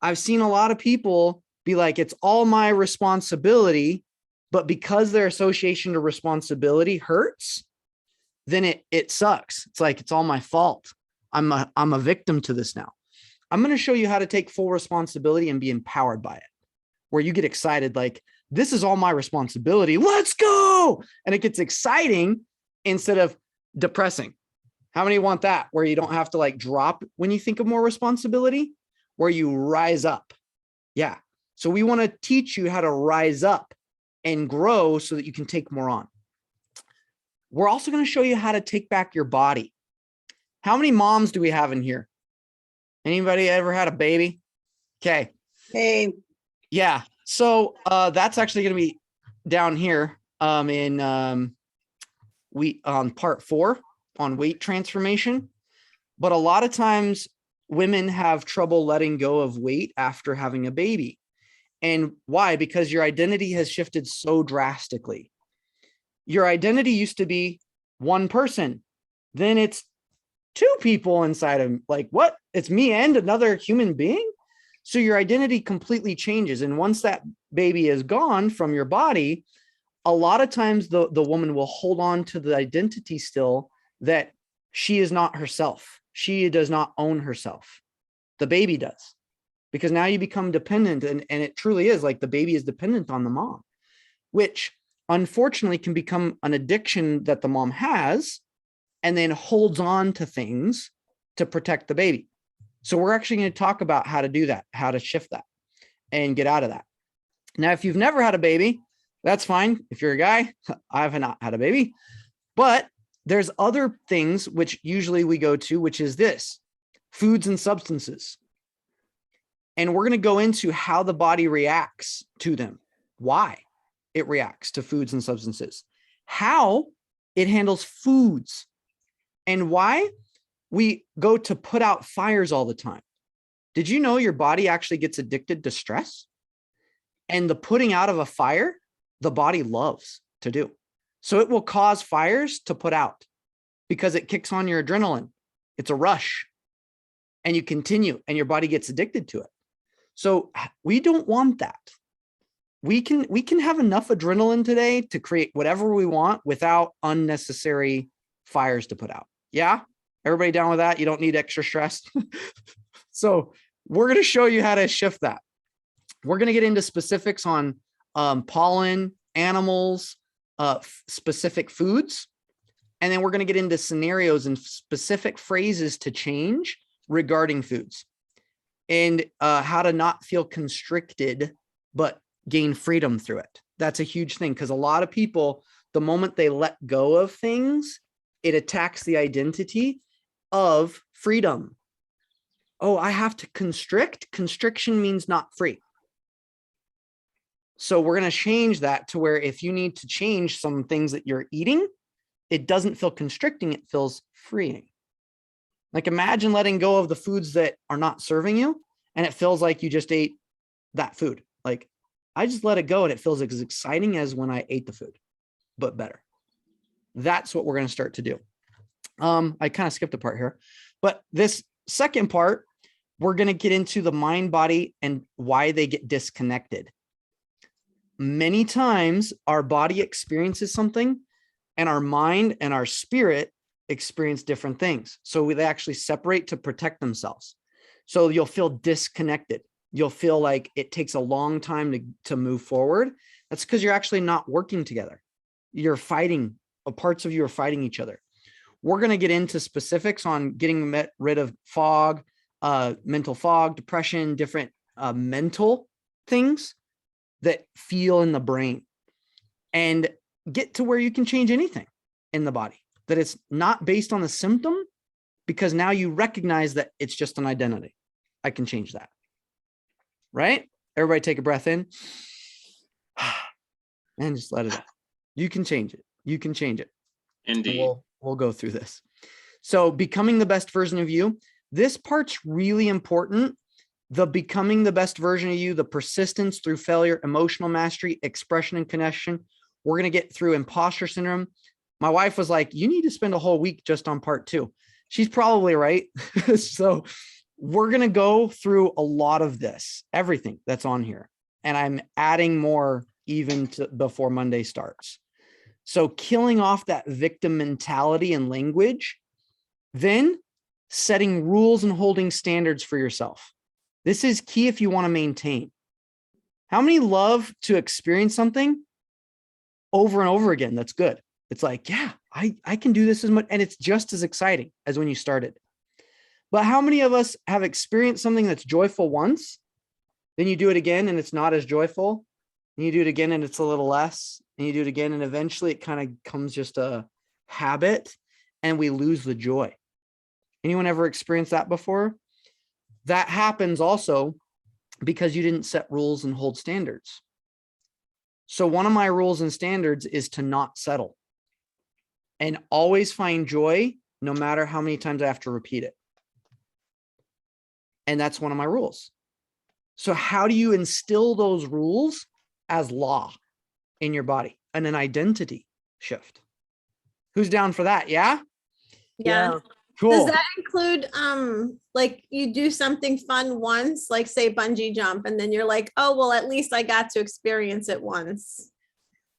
I've seen a lot of people be like, it's all my responsibility, but because their association to responsibility hurts, then it sucks. It's like, it's all my fault. I'm a victim to this now. I'm going to show you how to take full responsibility and be empowered by it, where you get excited, like, this is all my responsibility. Let's go. And it gets exciting instead of depressing. How many want that? Where you don't have to like drop when you think of more responsibility, where you rise up. Yeah. So we want to teach you how to rise up and grow so that you can take more on. We're also going to show you how to take back your body. How many moms do we have in here? Anybody ever had a baby? Okay. Hey, Yeah. So that's actually going to be down here in part 4 on weight transformation. But a lot of times women have trouble letting go of weight after having a baby. And why? Because your identity has shifted so drastically. Your identity used to be one person. Then it's 2 people inside of, like, what? It's me and another human being. So your identity completely changes. And once that baby is gone from your body, a lot of times the woman will hold on to the identity still that she is not herself. She does not own herself. The baby does, because now you become dependent. And it truly is like the baby is dependent on the mom, which unfortunately can become an addiction that the mom has and then holds on to things to protect the baby. So we're actually going to talk about how to do that, how to shift that and get out of that. Now, if you've never had a baby, that's fine. If you're a guy, I've not had a baby, but there's other things which usually we go to, which is this: foods and substances. And we're going to go into how the body reacts to them, why it reacts to foods and substances, how it handles foods, and why we go to put out fires all the time. Did you know your body actually gets addicted to stress? And the putting out of a fire, the body loves to do. So it will cause fires to put out because it kicks on your adrenaline. It's a rush. And you continue, and your body gets addicted to it. So we don't want that. We can have enough adrenaline today to create whatever we want without unnecessary fires to put out. Yeah? Everybody down with that? You don't need extra stress. So we're going to show you how to shift that. We're going to get into specifics on pollen, animals, specific foods. And then we're going to get into scenarios and specific phrases to change regarding foods, and how to not feel constricted, but gain freedom through it. That's a huge thing, because a lot of people, the moment they let go of things, it attacks the identity of freedom. Oh, I have to constrict. Constriction means not free. So we're going to change that to where if you need to change some things that you're eating, it doesn't feel constricting, it feels freeing. Like imagine letting go of the foods that are not serving you, and it feels like you just ate that food. Like I just let it go and it feels as exciting as when I ate the food, but better. That's what we're going to start to do. I kind of skipped a part here, but this second part, we're going to get into the mind, body, and why they get disconnected. Many times our body experiences something and our mind and our spirit experience different things. So they actually separate to protect themselves. So you'll feel disconnected. You'll feel like it takes a long time to move forward. That's because you're actually not working together. You're fighting, parts of you are fighting each other. We're going to get into specifics on getting rid of fog, mental fog, depression, different mental things that feel in the brain, and get to where you can change anything in the body, that it's not based on the symptom, because now you recognize that it's just an identity. I can change that. Right? Everybody take a breath in and just let it out. You can change it. You can change it. Indeed. We'll go through this. So becoming the best version of you, this part's really important the becoming the best version of you, the persistence through failure, emotional mastery, expression and connection. We're going to get through imposter syndrome. My wife was like, you need to spend a whole week just on part 2. She's probably right. So we're going to go through a lot of this, everything that's on here. And I'm adding more even to before Monday starts. So killing off that victim mentality and language, then setting rules and holding standards for yourself. This is key if you want to maintain. How many love to experience something over and over again? That's good. It's like, yeah, I can do this as much. And it's just as exciting as when you started. But how many of us have experienced something that's joyful once, then you do it again and it's not as joyful, and you do it again and it's a little less, and you do it again and eventually it kind of becomes just a habit and we lose the joy. Anyone ever experienced that before? That happens also because you didn't set rules and hold standards. So one of my rules and standards is to not settle and always find joy no matter how many times I have to repeat it. And that's one of my rules. So how do you instill those rules as law in your body and an identity shift? Who's down for that? Yeah. Yeah. Cool. Does that include like you do something fun once, like say bungee jump, and then you're like, oh well, at least I got to experience it once?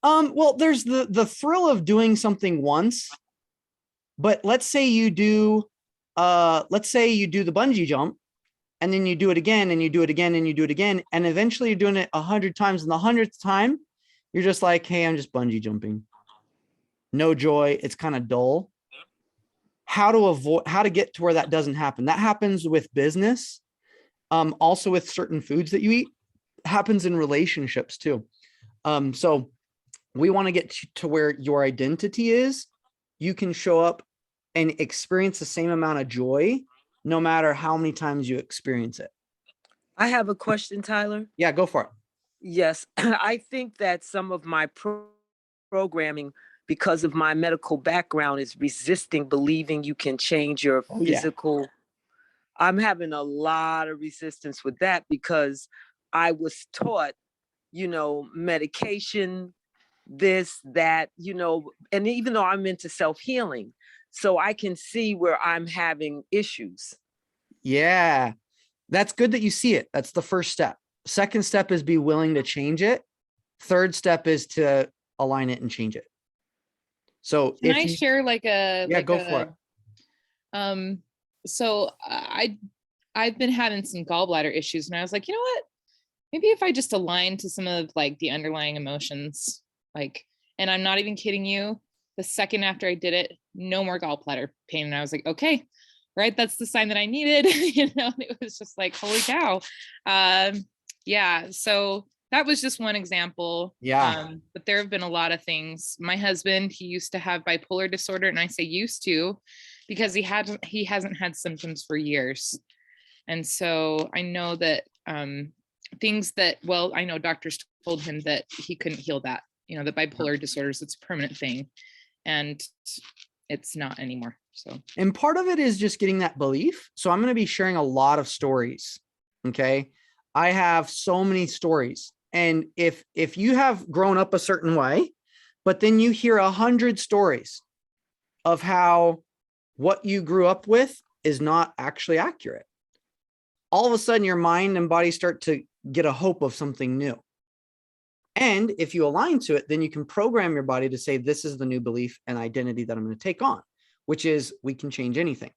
Well, there's the thrill of doing something once, but let's say you do the bungee jump, and then you do it again, and you do it again, and you do it again, and eventually you're doing it 100 times, and the 100th time, you're just like, hey, I'm just bungee jumping. No joy. It's kind of dull. How to get to where that doesn't happen. That happens with business. Also with certain foods that you eat, happens in relationships too. So we want to get to where your identity is. You can show up and experience the same amount of joy, no matter how many times you experience it. I have a question, Tyler. Yeah, go for it. Yes, I think that some of my programming, because of my medical background, is resisting believing you can change your physical. I'm having a lot of resistance with that because I was taught, medication, this, that, and even though I'm into self-healing, so I can see where I'm having issues. Yeah, that's good that you see it. That's the first step. Second step is be willing to change it. Third step is to align it and change it. So can I share go for it. So I've been having some gallbladder issues, and I was like, you know what? Maybe if I just align to some of the underlying emotions, and I'm not even kidding you, the second after I did it, no more gallbladder pain. And I was like, okay, right. That's the sign that I needed. It was just like, holy cow. Yeah. So that was just one example. Yeah. But there have been a lot of things. My husband, he used to have bipolar disorder, and I say used to because he hasn't had symptoms for years. And so I know that things that, I know doctors told him that he couldn't heal that, the bipolar disorders, it's a permanent thing, and it's not anymore. So, and part of it is just getting that belief. So I'm going to be sharing a lot of stories. Okay. I have so many stories. And if you have grown up a certain way, but then you hear 100 stories of how what you grew up with is not actually accurate, all of a sudden your mind and body start to get a hope of something new. And if you align to it, then you can program your body to say, this is the new belief and identity that I'm going to take on, which is we can change anything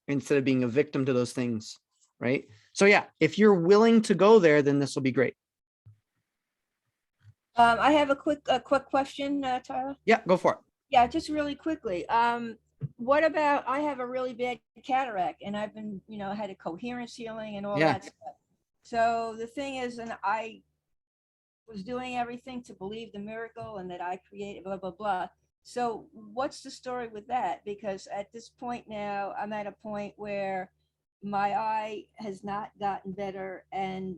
instead of being a victim to those things. Right. So yeah, if you're willing to go there, then this will be great. I have a quick question, Tyler. Yeah, go for it. Yeah, just really quickly. What about, I have a really bad cataract, and I've been, had a coherence healing and all that stuff. So the thing is, and I was doing everything to believe the miracle and that I created blah, blah, blah. So what's the story with that? Because at this point now, I'm at a point where my eye has not gotten better and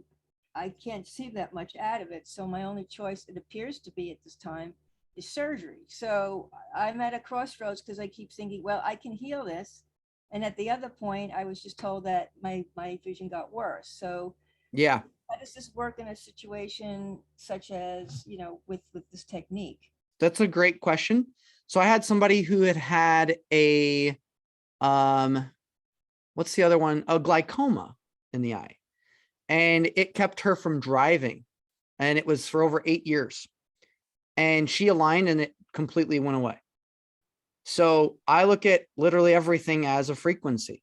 I can't see that much out of it. So my only choice, it appears to be at this time, is surgery. So I'm at a crossroads because I keep thinking, well, I can heal this, And at the other point, I was just told that my vision got worse. So Yeah. how does this work in a situation such as, with this technique? That's a great question. So I had somebody who had a, what's the other one? A glaucoma in the eye. And it kept her from driving. And it was for over 8 years. And she aligned and it completely went away. So I look at literally everything as a frequency,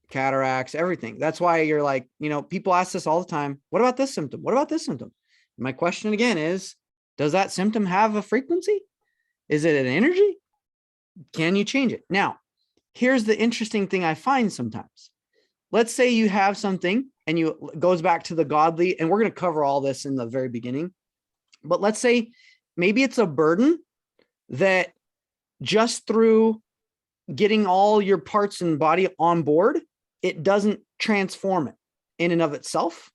cataracts, everything. That's why you're like, people ask this all the time. What about this symptom? What about this symptom? My question again is, does that symptom have a frequency? Is it an energy? Can you change it? Now, here's the interesting thing I find sometimes. Let's say you have something and it goes back to the godly, and we're going to cover all this in the very beginning. But let's say maybe it's a burden that just through getting all your parts and body on board, it doesn't transform it in and of itself.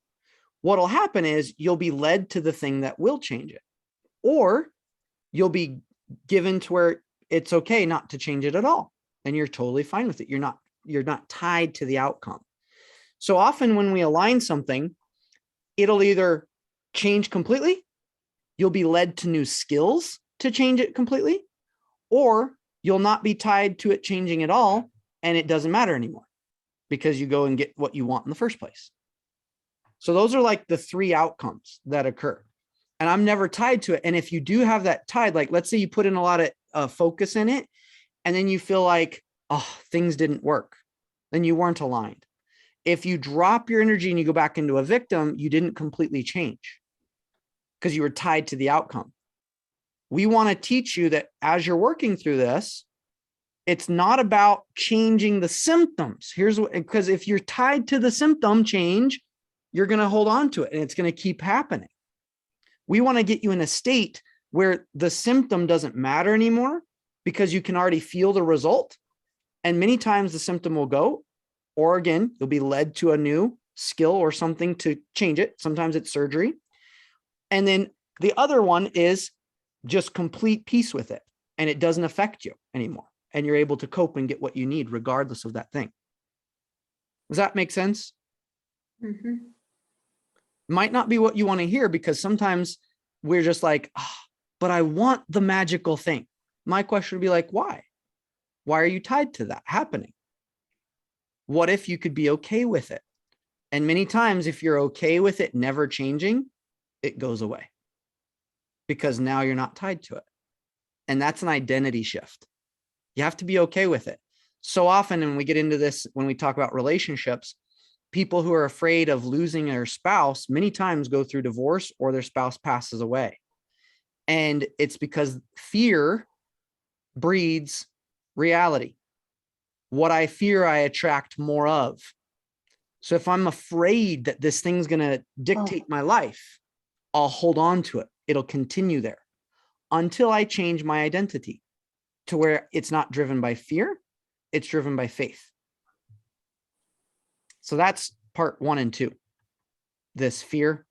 What'll happen is you'll be led to the thing that will change it, or you'll be given to where it's okay not to change it at all. And you're totally fine with it. You're not tied to the outcome. So often when we align something, it'll either change completely, you'll be led to new skills to change it completely, or you'll not be tied to it changing at all, and it doesn't matter anymore because you go and get what you want in the first place. So those are like the 3 outcomes that occur. And I'm never tied to it. And if you do have that tied, like let's say you put in a lot of focus in it, and then you feel like, oh, things didn't work, then you weren't aligned. If you drop your energy and you go back into a victim, you didn't completely change because you were tied to the outcome. We want to teach you that as you're working through this, it's not about changing the symptoms. Here's what, because if you're tied to the symptom change, you're going to hold on to it and it's going to keep happening. We want to get you in a state where the symptom doesn't matter anymore because you can already feel the result. And many times the symptom will go, or again, you'll be led to a new skill or something to change it. Sometimes it's surgery. And then the other one is just complete peace with it. And it doesn't affect you anymore. And you're able to cope and get what you need regardless of that thing. Does that make sense? Mm-hmm. Might not be what you want to hear because sometimes we're just like, oh, but I want the magical thing. My question would be like, why? Why are you tied to that happening? What if you could be okay with it? And many times if you're okay with it never changing, it goes away because now you're not tied to it. And that's an identity shift. You have to be okay with it. So often when we get into this, when we talk about relationships, people who are afraid of losing their spouse many times go through divorce or their spouse passes away. And it's because fear breeds reality. What I fear, I attract more of. So if I'm afraid that this thing's going to dictate my life, I'll hold on to it. It'll continue there until I change my identity to where it's not driven by fear, it's driven by faith. So that's part 1 and 2. This fear,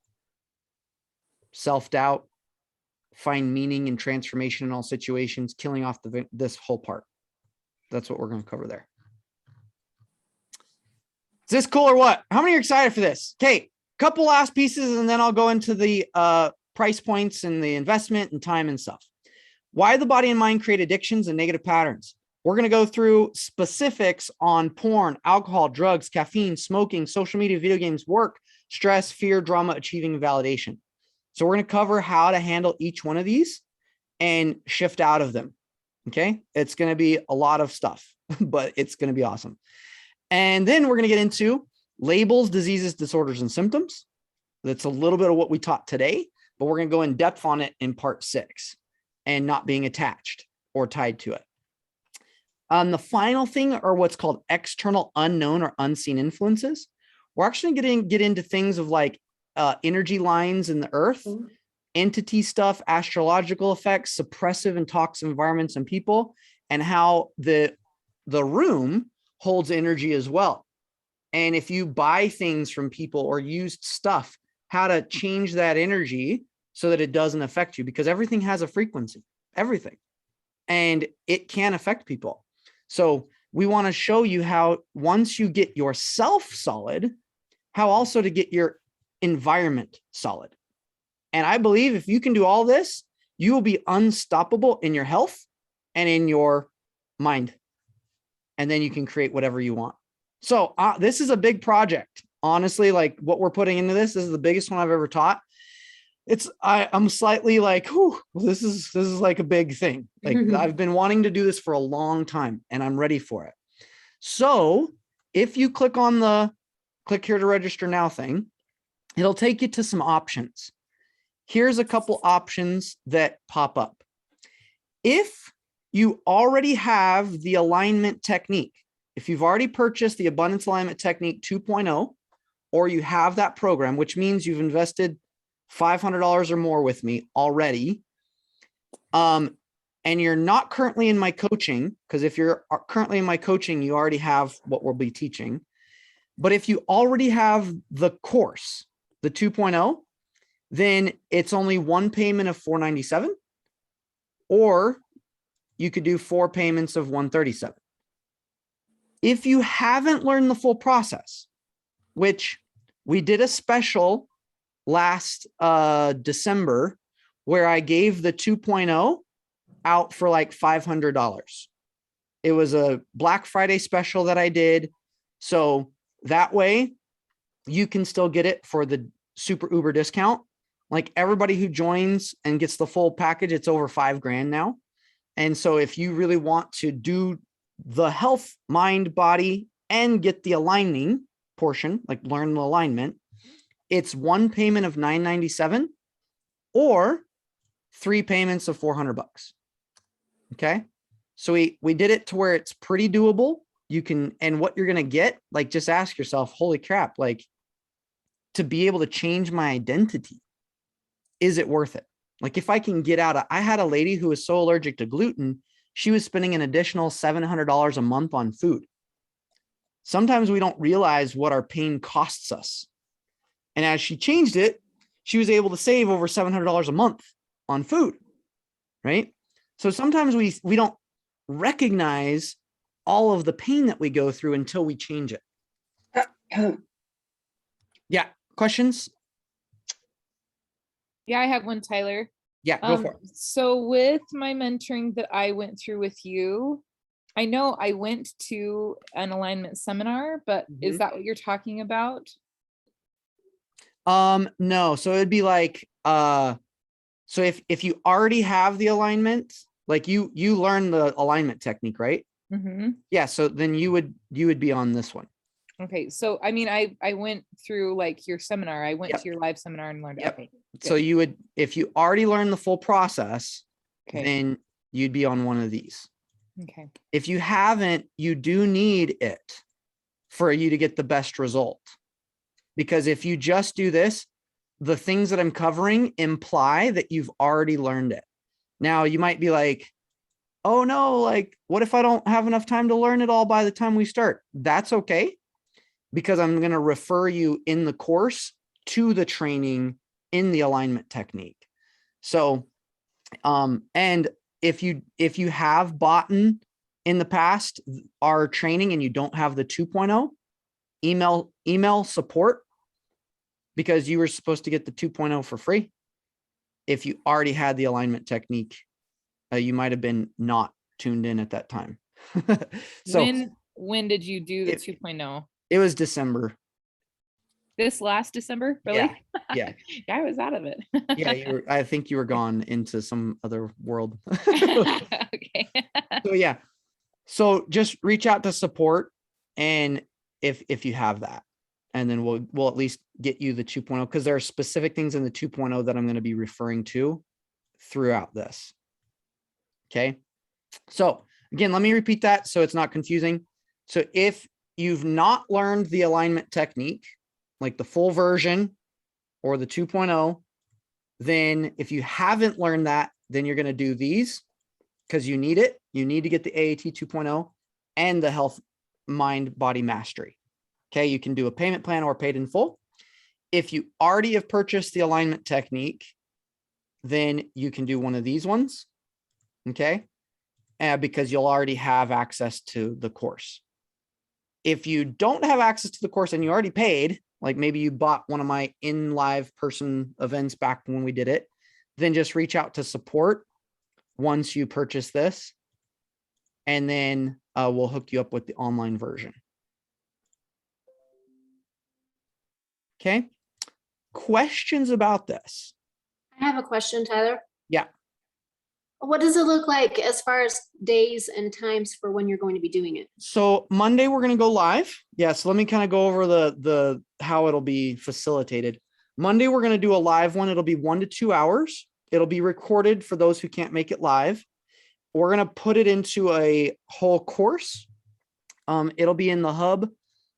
self-doubt, find meaning and transformation in all situations, killing off this whole part. That's what we're going to cover there. Is this cool or what? How many are excited for this? Okay, couple last pieces and then I'll go into the price points and the investment and time and stuff. Why the body and mind create addictions and negative patterns. We're going to go through specifics on porn, alcohol, drugs, caffeine, smoking, social media, video games, work, stress, fear, drama, achieving, and validation. So we're going to cover how to handle each one of these and shift out of them. Okay. It's going to be a lot of stuff, but it's going to be awesome. And then we're going to get into labels, diseases, disorders, and symptoms. That's a little bit of what we taught today, but we're going to go in depth on it in part 6 and not being attached or tied to it. The final thing are what's called external unknown or unseen influences. We're actually going to get into things of like energy lines in the earth, entity stuff, astrological effects, suppressive and toxic environments and people, and how the room holds energy as well. And if you buy things from people or used stuff, how to change that energy so that it doesn't affect you, because everything has a frequency, everything, and it can affect people. So we want to show you how once you get yourself solid, how also to get your environment solid. And I believe if you can do all this, you will be unstoppable in your health and in your mind. And then you can create whatever you want. So this is a big project. Honestly, like what we're putting into this is the biggest one I've ever taught. I'm slightly like, whew, well, this is like a big thing. Like I've been wanting to do this for a long time and I'm ready for it. So if you click on the click here to register now thing, it'll take you to some options. Here's a couple options that pop up. If you already have the alignment technique, if you've already purchased the Abundance Alignment Technique 2.0, or you have that program, which means you've invested $500 or more with me already, and you're not currently in my coaching, because if you're currently in my coaching, you already have what we'll be teaching. But if you already have the course, the 2.0, then it's only one payment of $497, or you could do 4 payments of $137. If you haven't learned the full process, which we did a special last December where I gave the 2.0 out for like $500. It was a Black Friday special that I did. So that way you can still get it for the super uber discount. Like everybody who joins and gets the full package, it's over $5,000 now. And so if you really want to do the health, mind, body, and get the aligning portion, like learn the alignment, it's one payment of $997 or 3 payments of $400. Okay. So we did it to where it's pretty doable. You can, and what you're going to get, like, just ask yourself, holy crap, like, to be able to change my identity, is it worth it? Like, if I can get out of, I had a lady who was so allergic to gluten, she was spending an additional $700 a month on food. Sometimes we don't realize what our pain costs us. And as she changed it, she was able to save over $700 a month on food, right? So sometimes we don't recognize all of the pain that we go through until we change it. Yeah, questions? Yeah, I have one, Tyler. Yeah, go for it. So with my mentoring that I went through with you, I know I went to an alignment seminar, but is that what you're talking about? No. So it'd be like, so if you already have the alignment, like you learn the alignment technique, right? Yeah. So then you would be on this one. Okay. So, I mean, I went through like your seminar, I went to your live seminar and learned. Yep. Okay. So you would, if you already learned the full process, Okay. then you'd be on one of these. Okay. If you haven't, you do need it for you to get the best result. Because if you just do this, the things that I'm covering imply that you've already learned it. Now you might be like, oh no, like, what if I don't have enough time to learn it all by the time we start? That's okay, because I'm going to refer you in the course to the training in the alignment technique. So, and if you have bought in the past our training and you don't have the 2.0, email support, because you were supposed to get the 2.0 for free. If you already had the alignment technique, you might have been not tuned in at that time. So when did you do the 2.0? It was December. This last December? Really? Yeah. Yeah, I was out of it. Yeah, I think you were gone into some other world. Okay. So yeah. So just reach out to support, and if you have that, and then we'll at least get you the 2.0, because there are specific things in the 2.0 that I'm going to be referring to throughout this. Okay. So again, let me repeat that so it's not confusing. So if you've not learned the alignment technique, like the full version or the 2.0, then if you haven't learned that, then you're going to do these because you need it. You need to get the AAT 2.0 and the health, mind, body mastery. Okay. You can do a payment plan or paid in full. If you already have purchased the alignment technique, then you can do one of these ones. Okay. because you'll already have access to the course. If you don't have access to the course and you already paid, like maybe you bought one of my in live person events back when we did it, then just reach out to support once you purchase this, and then we'll hook you up with the online version. Okay. Questions about this? I have a question, Tyler. Yeah. What does it look like as far as days and times for when you're going to be doing it? So Monday we're going to go live. Yeah. So let me kind of go over the how it'll be facilitated. Monday we're going to do a live one. It'll be 1 to 2 hours. It'll be recorded for those who can't make it live. We're going to put it into a whole course. It'll be in the hub.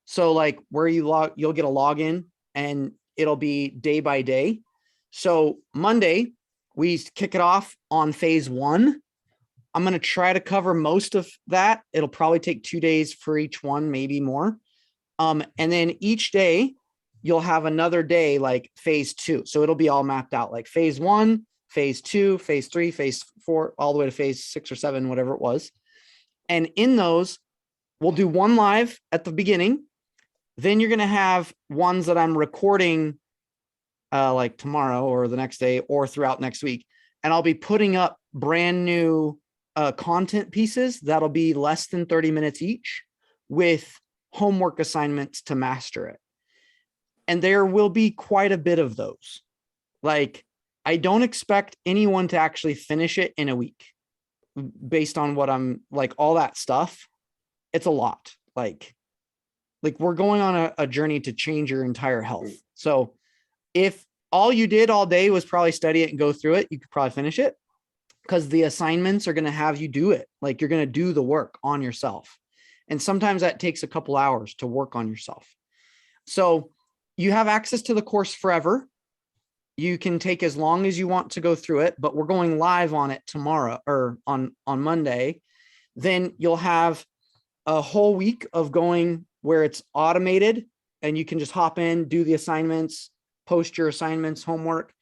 So like where you'll get a login, and it'll be day by day. So Monday, we kick it off on phase 1. I'm going to try to cover most of that. It'll probably take 2 days for each one, maybe more. And then each day you'll have another day like phase 2. So it'll be all mapped out like phase 1, phase 2, phase 3, phase 4, all the way to phase 6 or 7, whatever it was. And in those, we'll do one live at the beginning. Then you're going to have ones that I'm recording like tomorrow or the next day or throughout next week. And I'll be putting up brand new content pieces that'll be less than 30 minutes each with homework assignments to master it. And there will be quite a bit of those. Like, I don't expect anyone to actually finish it in a week based on what I'm like, all that stuff. It's a lot. Like we're going on a journey to change your entire health. So if all you did all day was probably study it and go through it, you could probably finish it, because the assignments are going to have you do it. Like, you're going to do the work on yourself. And sometimes that takes a couple hours to work on yourself. So you have access to the course forever. You can take as long as you want to go through it, but we're going live on it tomorrow or on Monday. Then you'll have a whole week of going where it's automated and you can just hop in, do the assignments, post your assignments, homework.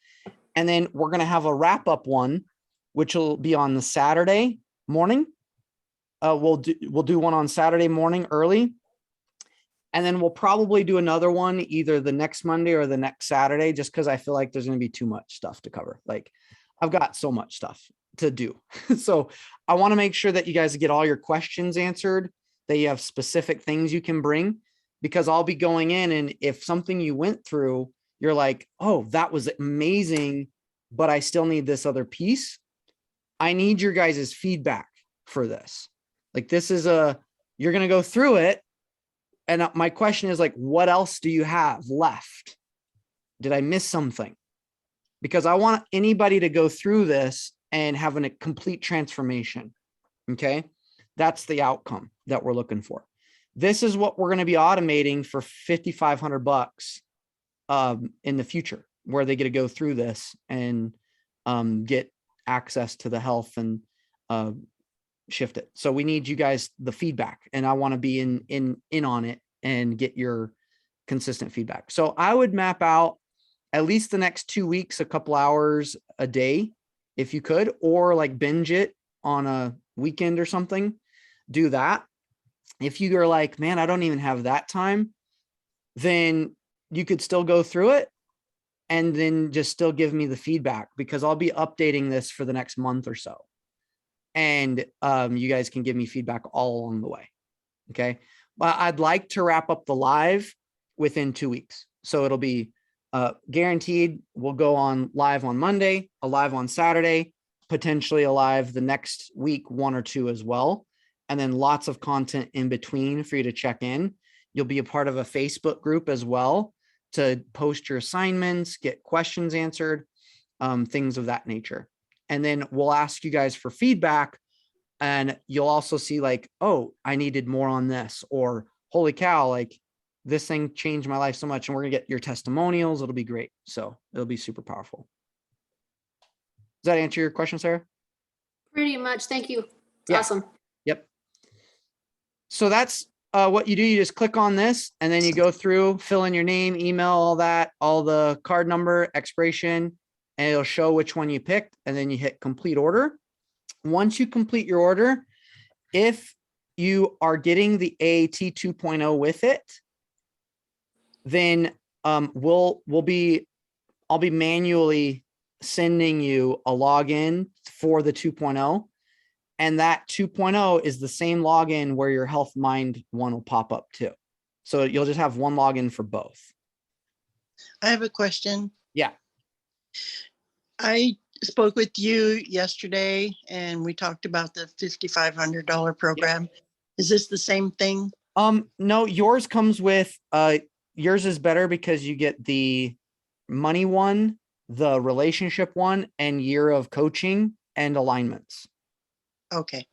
And then we're going to have a wrap up one, which will be on the Saturday morning. We'll do one on Saturday morning early. And then we'll probably do another one either the next Monday or the next Saturday, just because I feel like there's going to be too much stuff to cover. Like, I've got so much stuff to do. So I want to make sure that you guys get all your questions answered, that you have specific things you can bring, because I'll be going in, and if something you went through, you're like, oh, that was amazing, but I still need this other piece. I need your guys' feedback for this. Like, this is you're going to go through it. And my question is like, what else do you have left? Did I miss something? Because I want anybody to go through this and have a complete transformation. Okay. That's the outcome that we're looking for. This is what we're going to be automating for $5,500 in the future, where they get to go through this and get access to the health and shift it. So we need you guys, the feedback, and I want to be in on it and get your consistent feedback. So I would map out at least the next 2 weeks, a couple hours a day, if you could, or like binge it on a weekend or something. Do that. If you are like, man, I don't even have that time, then you could still go through it and then just still give me the feedback, because I'll be updating this for the next month or so. And you guys can give me feedback all along the way. Okay. Well, I'd like to wrap up the live within 2 weeks. So it'll be guaranteed. We'll go on live on Monday, a live on Saturday, potentially a live the next week, 1 or 2 as well. And then lots of content in between for you to check in. You'll be a part of a Facebook group as well to post your assignments, get questions answered, things of that nature. And then we'll ask you guys for feedback, and you'll also see like, oh, I needed more on this, or holy cow, like this thing changed my life so much. And we're gonna get your testimonials. It'll be great. So it'll be super powerful. Does that answer your question, Sarah? Pretty much. Thank you. It's Yeah. awesome. Yep. So that's what you do. You just click on this and then you go through, fill in your name, email, all that, all the card number, expiration, and it'll show which one you picked. And then you hit complete order. Once you complete your order, if you are getting the AAT 2.0 with it, then I'll be manually sending you a login for the 2.0. And that 2.0 is the same login where your Health Mind one will pop up too. So you'll just have one login for both. I have a question. Yeah. I spoke with you yesterday and we talked about the $5,500 program. Yeah. Is this the same thing? No, yours comes with, yours is better because you get the money one, the relationship one, and year of coaching and alignments. Okay.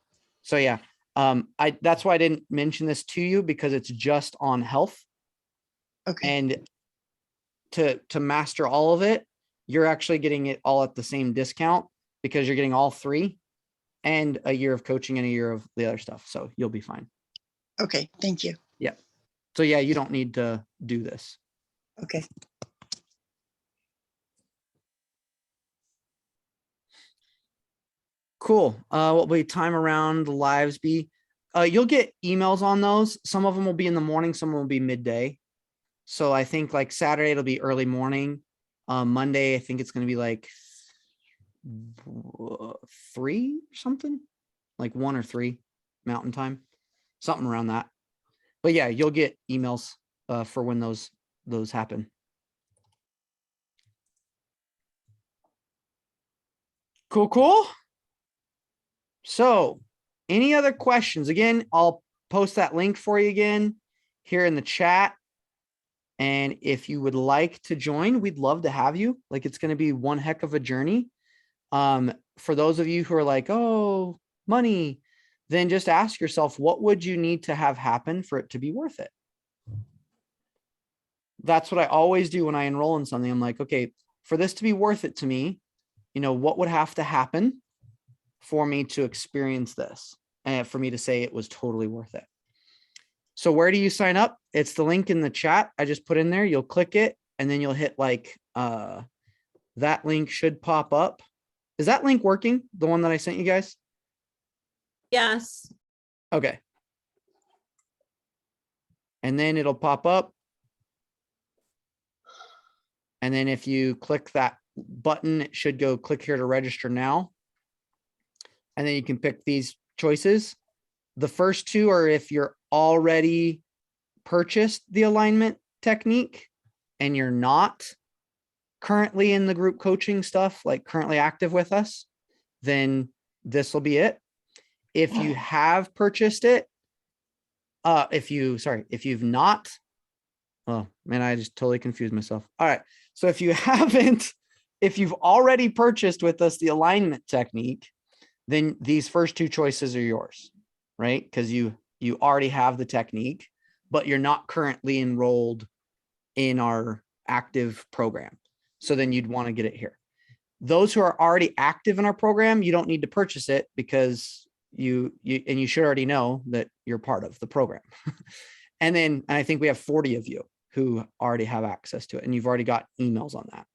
So yeah, that's why I didn't mention this to you, because it's just on health. Okay. And to master all of it, you're actually getting it all at the same discount because you're getting all three and a year of coaching and a year of the other stuff. So you'll be fine. Okay. Thank you. Yeah. So yeah, you don't need to do this. Okay. Cool. What will time around the lives be? You'll get emails on those. Some of them will be in the morning, some will be midday. So I think like Saturday, it'll be early morning. Monday, I think it's going to be like 3 or something, like 1 or 3 Mountain Time, something around that. But yeah, you'll get emails for when those happen. Cool. So any other questions? Again, I'll post that link for you again here in the chat. And if you would like to join, we'd love to have you. Like, it's going to be one heck of a journey. For those of you who are like, oh, money, then just ask yourself, what would you need to have happen for it to be worth it? That's what I always do when I enroll in something. I'm like, okay, for this to be worth it to me, what would have to happen for me to experience this and for me to say it was totally worth it? So where do you sign up? It's the link in the chat I just put in there. You'll click it and then you'll hit like, that link should pop up. Is that link working? The one that I sent you guys? Yes. Okay. And then it'll pop up. And then if you click that button, it should go click here to register now. And then you can pick these choices. The first two are if you're already purchased the alignment technique and you're not currently in the group coaching stuff, like currently active with us, then this will be it. If you have purchased it, if you've not, oh man, I just totally confused myself. All right. So if you haven't, if you've already purchased with us the alignment technique, then these first two choices are yours, right? Because you already have the technique, but you're not currently enrolled in our active program. So then you'd want to get it here. Those who are already active in our program, you don't need to purchase it because you should already know that you're part of the program. And I think we have 40 of you who already have access to it, and you've already got emails on that.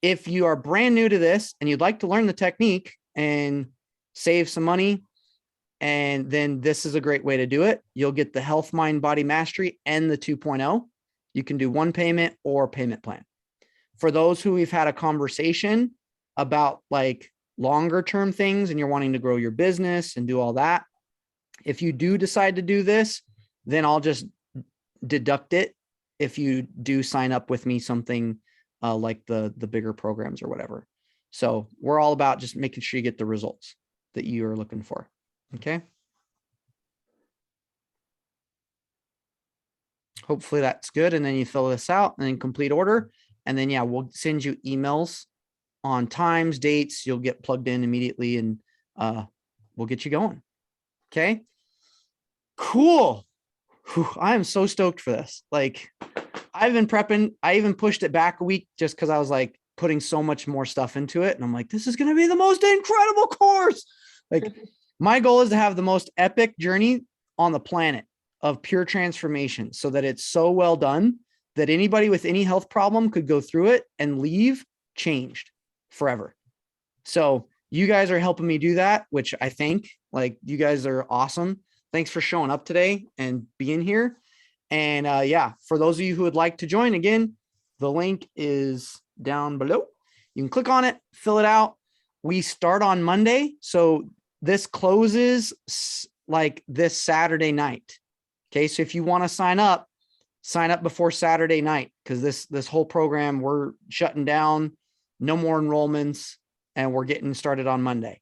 If you are brand new to this and you'd like to learn the technique and save some money, and then this is a great way to do it. You'll get the Health, Mind, Body Mastery and the 2.0. You can do one payment or payment plan. For those who we've had a conversation about like longer term things and you're wanting to grow your business and do all that, if you do decide to do this, then I'll just deduct it if you do sign up with me something like the bigger programs or whatever. So we're all about just making sure you get the results that you are looking for. Okay. Hopefully that's good. And then you fill this out and then complete order. And then, yeah, we'll send you emails on times, dates. You'll get plugged in immediately and we'll get you going. Okay. Cool. Whew, I am so stoked for this. Like, I've been prepping. I even pushed it back a week just because I was like putting so much more stuff into it. And I'm like, this is going to be the most incredible course. Like, my goal is to have the most epic journey on the planet of pure transformation so that it's so well done that anybody with any health problem could go through it and leave changed forever. So you guys are helping me do that, which I think like you guys are awesome. Thanks for showing up today and being here. And yeah, for those of you who would like to join, again, the link is down below. You can click on it, fill it out. We start on Monday. So this closes like this Saturday night. Okay. So if you want to sign up before Saturday night, because this whole program, we're shutting down, no more enrollments, and we're getting started on Monday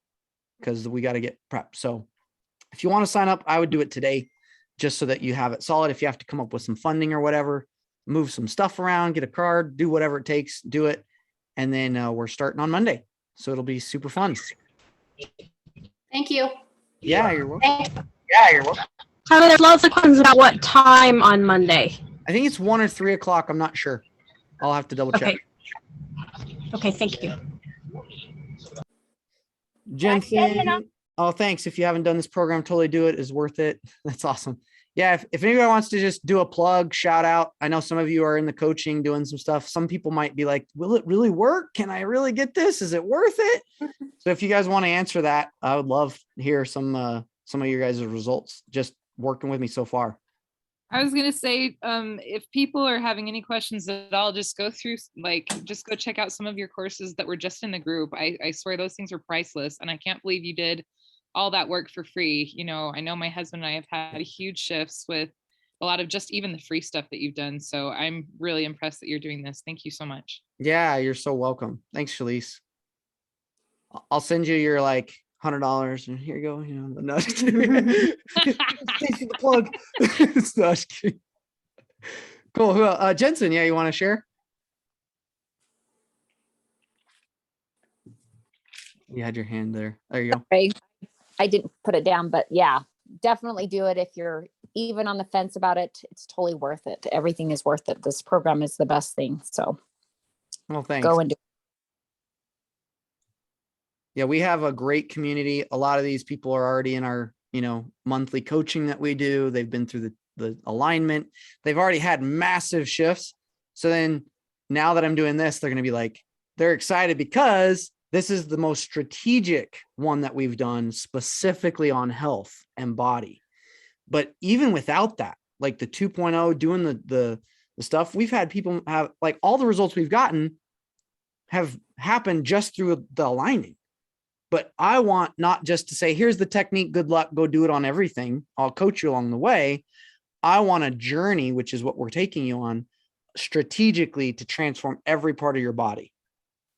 because we got to get prepped. So if you want to sign up, I would do it today just so that you have it solid. If you have to come up with some funding or whatever, move some stuff around, get a card, do whatever it takes, do it. And then we're starting on Monday. So it'll be super fun. Thank you. Yeah, you're welcome. Tyler, there's lots of questions about what time on Monday. I think it's 1 or 3 o'clock. I'm not sure. I'll have to double check. Okay, thank you. Jensen. Oh, thanks. If you haven't done this program, totally do it. It's worth it. That's awesome. Yeah. If anybody wants to just do a plug, shout out. I know some of you are in the coaching doing some stuff. Some people might be like, will it really work? Can I really get this? Is it worth it? So if you guys want to answer that, I would love to hear some of your guys' results just working with me so far. I was gonna say, if people are having any questions at all, just go through, just go check out some of your courses that were just in the group. I swear those things are priceless, and I can't believe you did all that work for free. You know, I know my husband and I have had huge shifts with a lot of just even the free stuff that you've done. So I'm really impressed that you're doing this. Thank you so much. Yeah, you're so welcome. Thanks, Shalise. I'll send you your like $100 and here you go. You know, no, just kidding. Thanks for the plug. No, just kidding. Cool. Jensen, yeah, you want to share? You had your hand there. There you go. Sorry, I didn't put it down, but yeah, definitely do it. If you're even on the fence about it, it's totally worth it. Everything is worth it. This program is the best thing. So well, thanks. Go and do it. Yeah, we have a great community. A lot of these people are already in our, monthly coaching that we do. They've been through the alignment. They've already had massive shifts. So then now that I'm doing this, they're going to be like, they're excited because this is the most strategic one that we've done specifically on health and body. But even without that, like the 2.0 doing the stuff, we've had people have like all the results we've gotten have happened just through the aligning. But I want not just to say, here's the technique, good luck, go do it on everything. I'll coach you along the way. I want a journey, which is what we're taking you on strategically to transform every part of your body.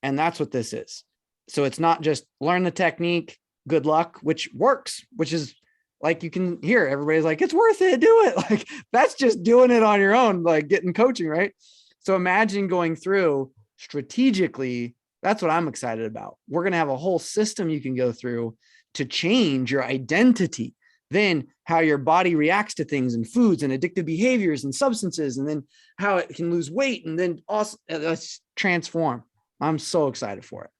And that's what this is. So it's not just learn the technique, good luck, which works, which is like, you can hear everybody's like, it's worth it, do it. Like that's just doing it on your own, like getting coaching, right? So imagine going through strategically. That's what I'm excited about. We're going to have a whole system you can go through to change your identity, then how your body reacts to things and foods and addictive behaviors and substances, and then how it can lose weight and then also let's transform. I'm so excited for it.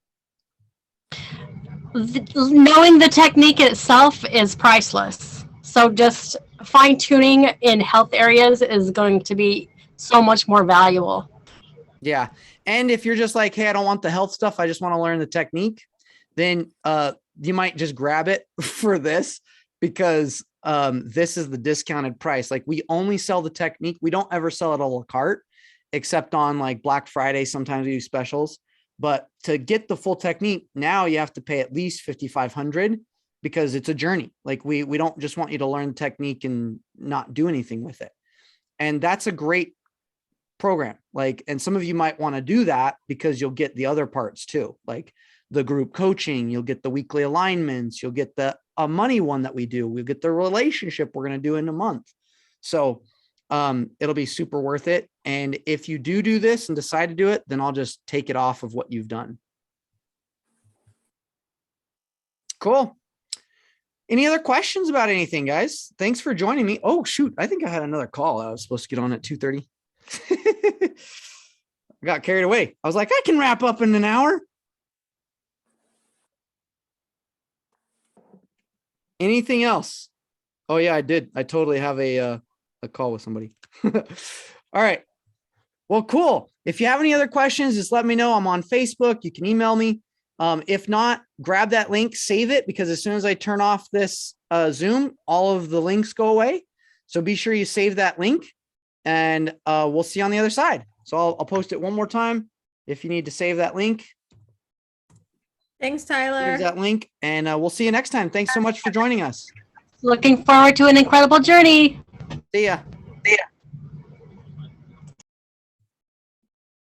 Knowing the technique itself is priceless. So just fine tuning in health areas is going to be so much more valuable. Yeah. And if you're just like, hey, I don't want the health stuff, I just want to learn the technique, then you might just grab it for this because this is the discounted price. Like we only sell the technique. We don't ever sell it a la carte, except on like Black Friday. Sometimes we do specials. But to get the full technique, now you have to pay at least $5,500 because it's a journey. Like we don't just want you to learn the technique and not do anything with it. And that's a great program. Like, and some of you might want to do that because you'll get the other parts too, like the group coaching, you'll get the weekly alignments, you'll get the money one that we do, we'll get the relationship we're going to do in a month. So it'll be super worth it. And if you do this and decide to do it, then I'll just take it off of what you've done. Cool. Any other questions about anything, guys? Thanks for joining me. Oh, shoot. I think I had another call. I was supposed to get on at 2:30. I got carried away. I was like, I can wrap up in an hour. Anything else? Oh yeah, I did. I totally have a call with somebody. All right. Well, cool. If you have any other questions, just let me know. I'm on Facebook. You can email me. If not, grab that link, save it, because as soon as I turn off this Zoom, all of the links go away. So be sure you save that link, and we'll see you on the other side. So I'll post it one more time if you need to save that link. Thanks, Here's Tyler. that link, and we'll see you next time. Thanks so much for joining us. Looking forward to an incredible journey. See ya. Yeah.